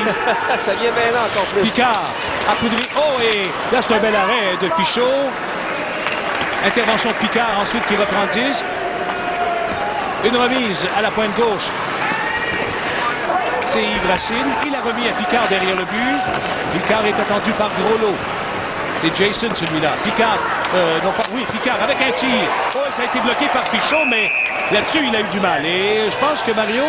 Ça vient bien là encore plus. Picard à Poudry. Oh, et là, c'est un bel arrêt de Fichot. Intervention de Picard ensuite qui reprend 10. Une remise à la pointe gauche. C'est Yves Racine. Il a remis à Picard derrière le but. Picard est attendu par Groslo. C'est Jason, celui-là. Picard, Picard avec un tir. Oh, ça a été bloqué par Fichot, mais là-dessus, il a eu du mal. Et je pense que Mario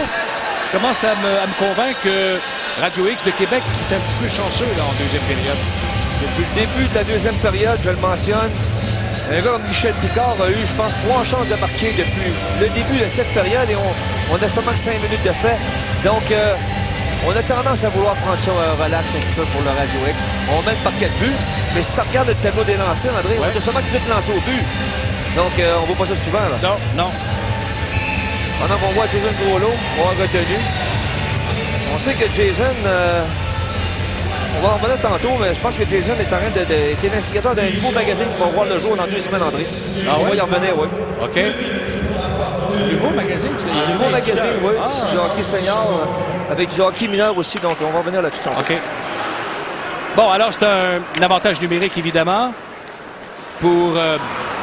commence à me convaincre que Radio X de Québec est un petit peu chanceux là, en deuxième période. Depuis le début de la deuxième période, je le mentionne, un gars comme Michel Picard a eu, je pense, 3 chances de marquer depuis le début de cette période et on a seulement que 5 minutes de fait. Donc, on a tendance à vouloir prendre ça relax un petit peu pour le Radio X. On mène par 4 buts, mais si tu regardes le tableau des lancers, André, on a seulement que 8 lancers au but. Donc, on ne voit pas ça souvent. Là. Non. Pendant qu'on voit Jason Groslo, on a retenu. On sait que Jason, on va en revenir tantôt, mais je pense que Jason est en train d'être l'instigateur d'un nouveau magazine qui va voir le jour dans 2 semaines, André. On va y revenir, oui. OK. Nouveau magazine, c'est un nouveau magazine, oui. Du hockey senior, avec du hockey mineur aussi, donc on va revenir là-dessus. OK. Bon, alors c'est un avantage numérique, évidemment, pour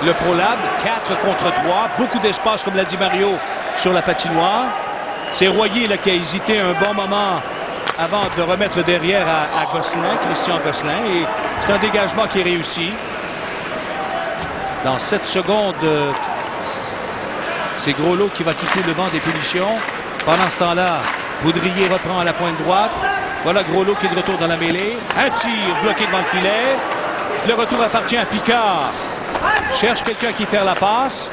le ProLab. 4 contre 3, beaucoup d'espace, comme l'a dit Mario, sur la patinoire. C'est Royer là, qui a hésité un bon moment avant de remettre derrière à Gosselin, Christian Gosselin. Et c'est un dégagement qui est réussi. Dans 7 secondes, c'est Groslo qui va quitter le banc des punitions. Pendant ce temps-là, Boudrier reprend à la pointe droite. Voilà Groslo qui est de retour dans la mêlée. Un tir bloqué devant le filet. Le retour appartient à Picard. Cherche quelqu'un qui fait la passe.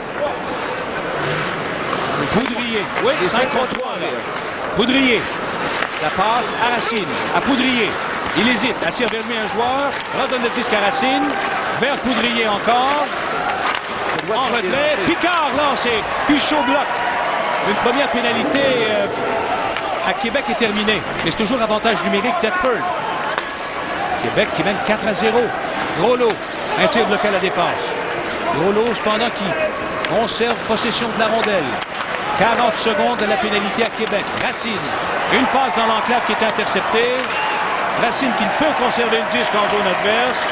Boudrier. Oui, 5 contre 3. Boudrier. La passe à Racine. À Poudrier. Il hésite. Attire vers lui un joueur. Redonne le disque à Racine. Vers Poudrier encore. En retrait. Picard lancé. Fichot bloque. Une première pénalité à Québec est terminée. Mais c'est toujours avantage numérique Thetford. Québec qui mène 4-0. Groslo. Un tir bloqué à la défense. Groslo, cependant, qui conserve possession de la rondelle. 40 secondes de la pénalité à Québec. Racine. Une passe dans l'enclave qui est interceptée. Racine qui ne peut conserver le disque en zone adverse.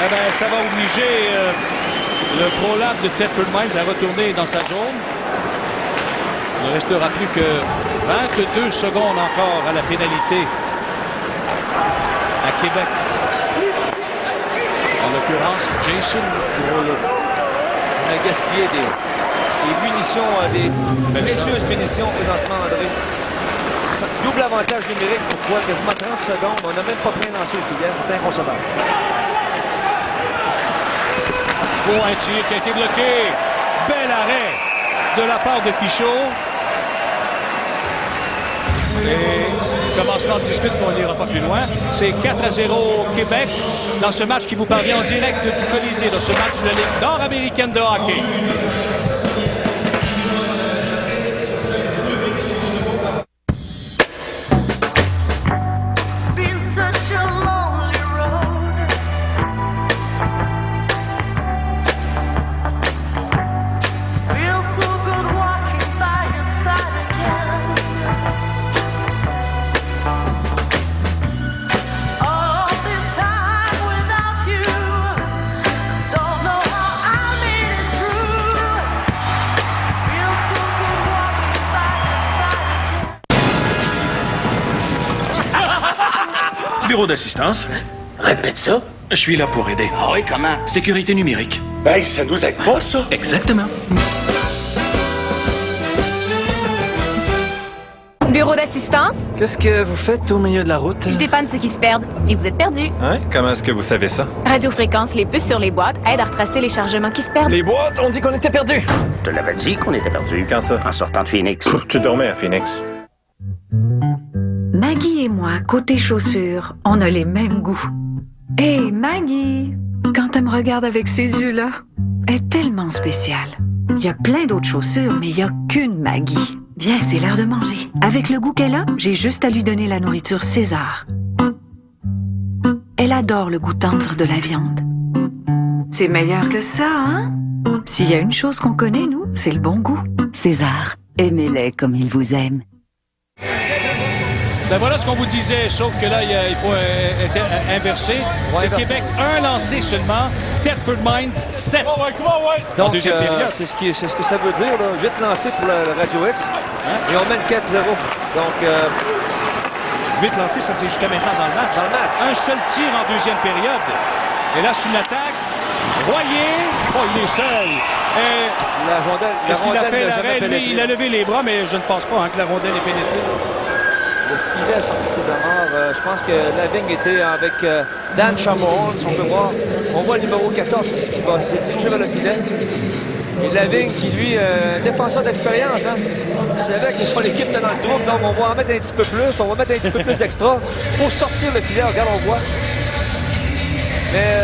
Eh bien, ça va obliger le ProLab de Thetford Mines à retourner dans sa zone. Il ne restera plus que 22 secondes encore à la pénalité à Québec. En l'occurrence, Jason Groslo. On a gaspillé des munitions, des précieuses munitions présentement, André. Double avantage numérique, pourquoi? Quasiment 30 secondes. On n'a même pas pris un lancer au filet. C'est inconcevable. Oh, un tir qui a été bloqué. Bel arrêt de la part de Fichot. Et commencement de dispute, on n'ira pas plus loin. C'est 4-0 Québec dans ce match qui vous parvient en direct du Colisée, dans ce match de la Ligue nord-américaine de hockey. Bureau d'assistance. Répète ça. Je suis là pour aider. Ah oui, comment? Sécurité numérique. Ben, ça nous aide pas, ça. Exactement. Bureau d'assistance? Qu'est-ce que vous faites au milieu de la route? Je dépanne ceux qui se perdent. Et vous êtes perdus. Hein? Comment est-ce que vous savez ça? Radiofréquence, les puces sur les boîtes aident à retracer les chargements qui se perdent. Les boîtes, on dit qu'on était perdus. Je te l'avais dit qu'on était perdus. Quand ça? En sortant de Phoenix. Tu dormais à Phoenix. Maggie et moi, côté chaussures, on a les mêmes goûts. Hé, Maggie! Quand elle me regarde avec ces yeux-là, elle est tellement spéciale. Il y a plein d'autres chaussures, mais il n'y a qu'une Maggie. Viens, c'est l'heure de manger. Avec le goût qu'elle a, j'ai juste à lui donner la nourriture César. Elle adore le goût tendre de la viande. C'est meilleur que ça, hein? S'il y a une chose qu'on connaît, nous, c'est le bon goût. César, aimez-les comme ils vous aiment. Ben voilà ce qu'on vous disait, sauf que là, il faut être inversé. C'est Québec 1 lancé seulement, Thetford Mines 7. Donc, deuxième période. c'est ce que ça veut dire, là. 8 lancés pour le Radio X. Et on mène 4-0. Donc, 8 lancés, ça c'est jusqu'à maintenant dans le match. Un seul tir en deuxième période. Et là, c'est une attaque. Royer, oh, il est seul. La rondelle, est-ce qu'il a fait l'arrêt? pénétré. Lui, il a levé les bras, mais je ne pense pas que la rondelle est pénétrée. Le filet a sorti de ses amarres. Je pense que Lavigne était avec Dan Chamorro, si on peut voir. On voit le numéro 14 ici qui va se diriger vers le filet. Et Lavigne qui, lui, défenseur d'expérience. Hein. Il savait que son équipe était dans le trouble, donc on va en mettre un petit peu plus. On va mettre un petit peu plus d'extra pour sortir le filet. Regarde, on voit. Mais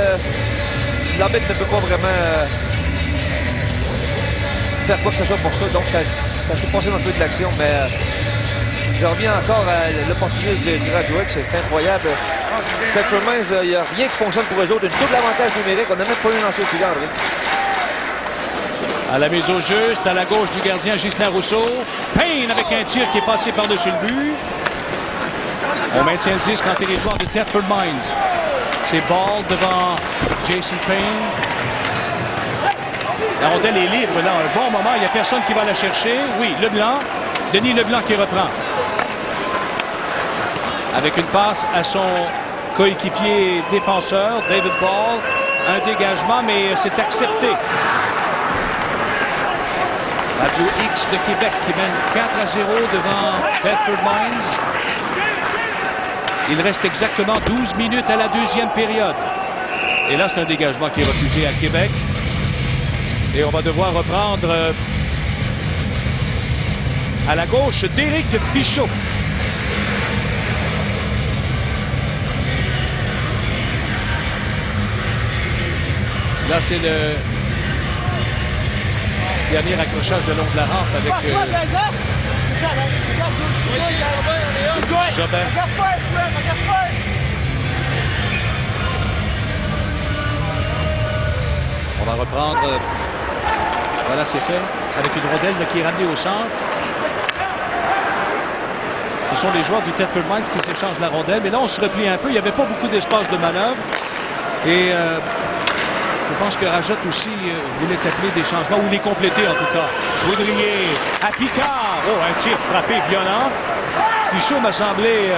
l'arbitre ne peut pas vraiment faire quoi que ce soit pour ça. Donc ça s'est passé dans le peu de l'action, mais... Je reviens encore à l'opportunisme du Radio X, c'est incroyable. Thetford Mines, il n'y a rien qui fonctionne pour eux autres. Une double avantage numérique, on n'a même pas eu un lancer au filet. À la mise au jeu, c'est à la gauche du gardien Ghislain Rousseau. Payne avec un tir qui est passé par-dessus le but. On maintient le disque en territoire de Thetford Mines. C'est Ball devant Jason Payne. La rondelle est libre là, un bon moment, il n'y a personne qui va la chercher. Oui, Leblanc, Denis Leblanc qui reprend. Avec une passe à son coéquipier défenseur, David Ball. Un dégagement, mais c'est accepté. Radio X de Québec qui mène 4-0 devant Thetford Mines. Il reste exactement 12 minutes à la deuxième période. Et là, c'est un dégagement qui est refusé à Québec. Et on va devoir reprendre à la gauche d'Éric Fichot. Là, c'est le dernier accrochage de long de la rampe avec Jobin. On va reprendre. Voilà, c'est fait. Avec une rondelle qui est ramenée au centre. Ce sont les joueurs du Thetford Mines qui s'échangent la rondelle. Mais là, on se replie un peu. Il n'y avait pas beaucoup d'espace de manœuvre. Et je pense que Rajot aussi voulait appeler des changements ou les compléter en tout cas. Boudrier à Picard. Oh, un tir frappé violent. Fichot m'a semblé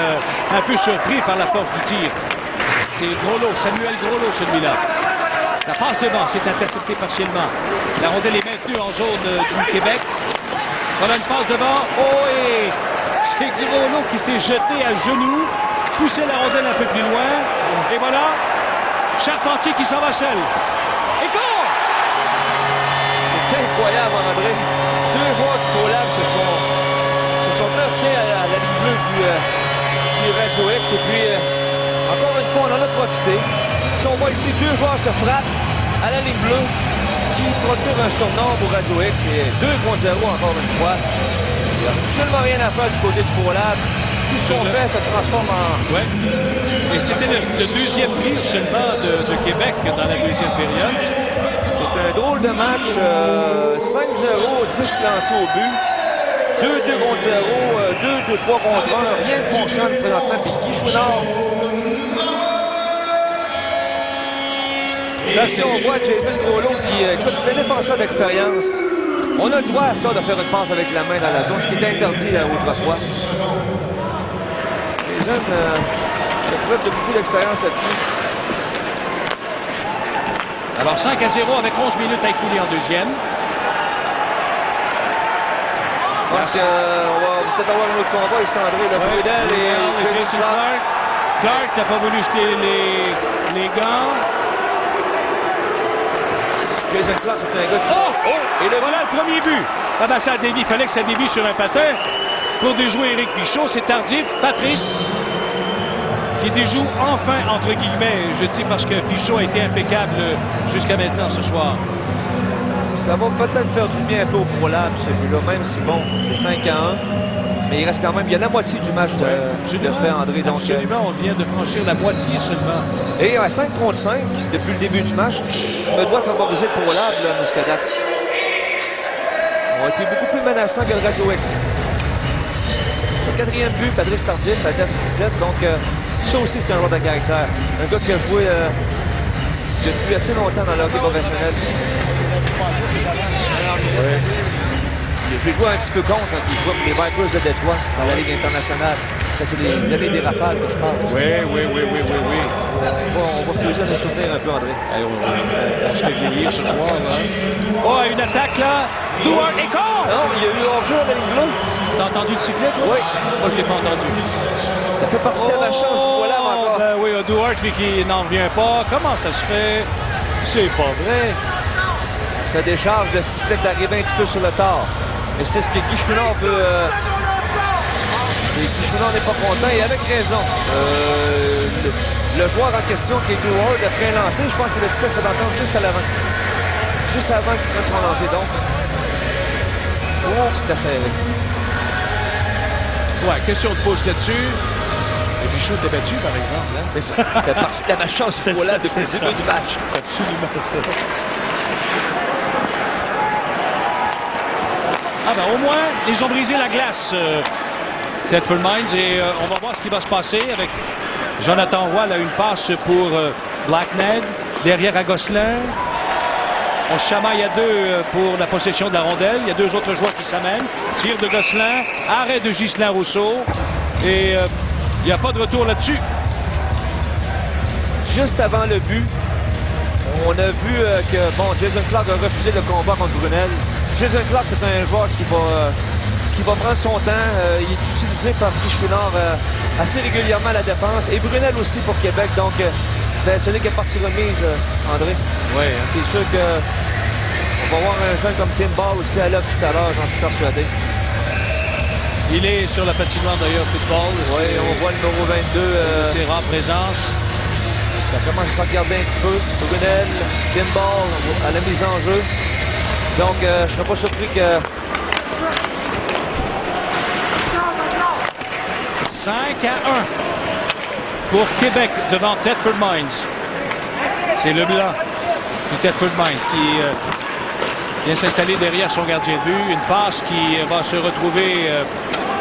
un peu surpris par la force du tir. C'est Groslo, Samuel Groslo celui-là. La passe devant, c'est intercepté partiellement. La rondelle est maintenue en zone du Québec. On a une passe devant. Oh, et c'est Groslo qui s'est jeté à genoux, poussé la rondelle un peu plus loin. Et voilà, Charpentier qui s'en va seul. Et goal! incroyable, André. Deux joueurs du ProLab se sont heurtés à la ligne bleue du Radio X. Et puis, encore une fois, on en a profité. Si on voit ici, deux joueurs se frappent à la ligne bleue, ce qui procure un surnombre au Radio X. Et 2 contre 0 encore une fois. Il n'y a absolument rien à faire du côté du ProLab. Tout ce qu'on fait se transforme en... Ouais. Et c'était le deuxième tir seulement de Québec dans la deuxième période. C'est un drôle de match. 5-0, 10 lancés au but. 2 contre 0, 2 3 contre 1. Rien ne fonctionne présentement. Puis Guy Chouinard. Ça, si on voit Jason Groslo qui, écoute, c'est un défenseur d'expérience. On a le droit à ce temps de faire une passe avec la main dans la zone, ce qui est interdit autrefois. Jason fait preuve de beaucoup d'expérience là-dessus. Alors 5-0 avec 11 minutes à écouler en deuxième. On va peut-être avoir un autre combat ici, André. Brunel et Jason Clark. Clark n'a pas voulu jeter les gants. Jason Clark, c'est un gars qui... Et voilà le premier but. Ah ben ça a dévié. Il fallait que ça dévie sur un patin. Pour déjouer Éric Fichaud, c'est tardif. Patrice qui déjoue enfin, entre guillemets, je dis parce que Fichaud a été impeccable jusqu'à maintenant ce soir. Ça va peut-être faire du bien un peu au ProLab, celui-là, même si bon, c'est 5-1. Mais il reste quand même, il y a la moitié du match de fait, André. Donc, absolument, on vient de franchir la moitié seulement. Et à 5 contre 5, depuis le début du match, je me dois favoriser le ProLab, Muscadet. On a été beaucoup plus menaçants que le Radio X. Le quatrième but, Patrice Tardif, à 17. Donc, ça aussi, c'est un joueur de caractère. Un gars qui a joué depuis assez longtemps dans l'hockey professionnel. Ouais. J'ai joué un petit peu contre quand il jouait pour les Vipers de Détroit dans la Ligue internationale. Ça, c'est les années des rafales que je parle. Oui. On va plaisir de se souvenir un peu, André. On se fait vieillir ce soir. Hein. Oh, une attaque là. Duarte et corps! Non, il y a eu hors-jeu à la ligne bleue. T'as entendu le sifflet, toi? Oui. Moi, je l'ai pas entendu. Ça fait partie de la chance du voilà encore. Ben oui, Duarte, lui, qui n'en revient pas. Comment ça se fait? C'est pas vrai. Ça décharge, le sifflet est arrivé un petit peu sur le tard. Et c'est ce que Guy Chouinard veut... Guy Chouinard n'est pas content, et avec raison. Le joueur en question, qui est Duarte, après un lancer, je pense que le sifflet se va entendre juste à l'avant. Juste avant qu'il prenne son lancer, donc. Oh, c'était serré. Ouais, question de pause là-dessus. Et Fichaud était battu, par exemple. Hein? C'est ça. Ça fait partie de la malchance voilà, depuis le début du match. C'est absolument ça. Ah ben au moins, ils ont brisé la glace, Thetford Mines, et on va voir ce qui va se passer avec Jonathan Roy, là, une passe pour Blackned, derrière à Gosselin. On se chamaille à 2 pour la possession de la rondelle. Il y a 2 autres joueurs qui s'amènent. Tir de Gosselin, arrêt de Ghislain Rousseau, et il n'y a pas de retour là-dessus. Juste avant le but, on a vu que Jason Clark a refusé le combat contre Brunel. Jason Clark, c'est un joueur qui va prendre son temps. Il est utilisé par Guy Chouinard assez régulièrement à la défense. Et Brunel aussi pour Québec. Donc, celui qui est parti remise, André. Oui. C'est sûr qu'on va voir un jeune comme Tim Ball aussi à l'œuvre tout à l'heure, j'en suis persuadé. Il est sur la patinoire d'ailleurs, Tim Ball. Oui, on voit le numéro 22. Ses rares présences. Ça commence à s'en regarder un petit peu. Brunel, Tim Ball à la mise en jeu. Donc, je ne serais pas surpris que... 5-1 pour Québec devant Thetford Mines. C'est le blanc du Thetford Mines qui vient s'installer derrière son gardien de but. Une passe qui va se retrouver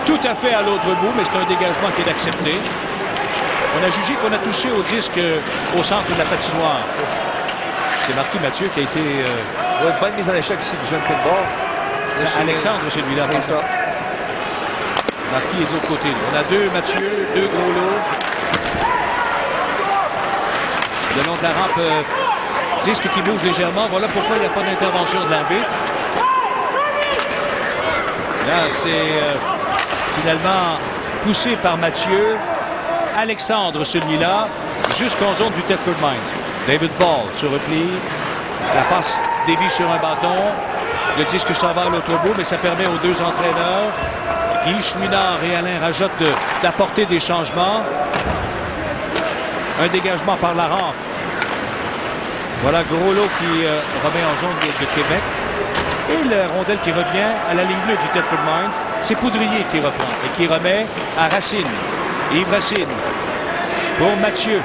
tout à fait à l'autre bout, mais c'est un dégagement qui est accepté. On a jugé qu'on a touché au disque au centre de la patinoire. C'est Marquis Mathieu qui a été... bonne mise en échec ici du jeune Tedbord. C'est Alexandre, celui-là. C'est ça. Marquis est de l'autre côté. On a 2 Mathieu, 2 Groslo. Le long de la rampe, disque qui bouge légèrement. Voilà pourquoi il n'y a pas d'intervention de l'arbitre. Là, c'est finalement poussé par Mathieu. Alexandre, celui-là, jusqu'en zone du Thetford Mines. David Ball se replie. La passe dévie sur un bâton. Le disque s'en va à l'autre bout, mais ça permet aux deux entraîneurs, Guy Chouinard et Alain Rajotte, d'apporter des changements. Un dégagement par la rampe. Voilà Groslo qui remet en zone de Québec. Et la rondelle qui revient à la ligne bleue du Thetford Mines. C'est Poudrier qui reprend et qui remet à Racine. Yves Racine pour Mathieu.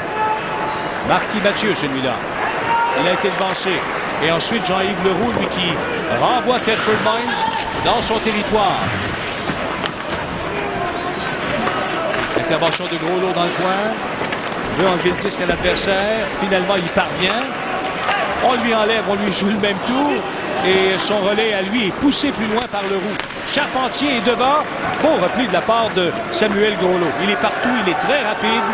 Marquis Mathieu, celui-là. Il a été devancé. Et ensuite, Jean-Yves Leroux, lui, qui renvoie Thetford Mines dans son territoire. Intervention de Groslo dans le coin. Il veut enlever le disque à l'adversaire. Finalement, il parvient. On lui enlève, on lui joue le même tour. Et son relais à lui est poussé plus loin par Leroux. Charpentier est devant. Beau repli de la part de Samuel Groslo. Il est partout, il est très rapide.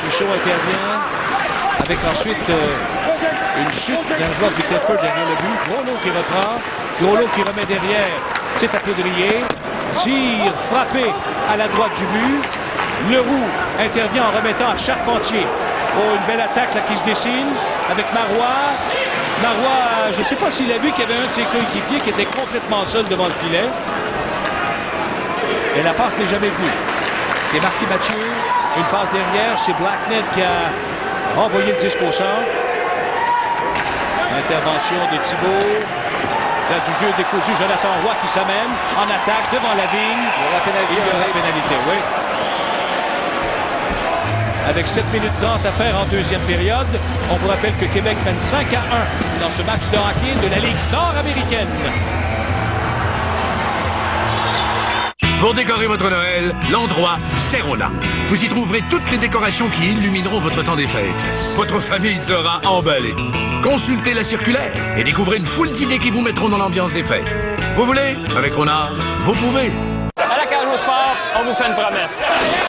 Michaud intervient avec ensuite une chute d'un joueur du Thetford derrière le but. Groslo qui reprend. Groslo qui remet derrière. C'est à Poudrier. Tir frappé à la droite du but. Leroux intervient en remettant à Charpentier. Oh, une belle attaque là, qui se dessine avec Marois. Marois, je ne sais pas s'il a vu qu'il y avait un de ses coéquipiers qui était complètement seul devant le filet. Et la passe n'est jamais venue. C'est Marquis Mathieu. Une passe derrière. C'est Blacknett qui a renvoyé le disque au centre. Intervention de Thibault. Là, du jeu décousu, Jonathan Roy qui s'amène en attaque devant la ligne. Il y aura pénalité, oui. Avec 7 minutes 30 à faire en deuxième période, on vous rappelle que Québec mène 5-1 dans ce match de hockey de la Ligue nord-américaine. Pour décorer votre Noël, l'endroit Serona. Vous y trouverez toutes les décorations qui illumineront votre temps des fêtes. Votre famille sera emballée. Consultez la circulaire et découvrez une foule d'idées qui vous mettront dans l'ambiance des fêtes. Vous voulez? Avec Rona, vous pouvez. À la Cage au Sport, on vous fait une promesse.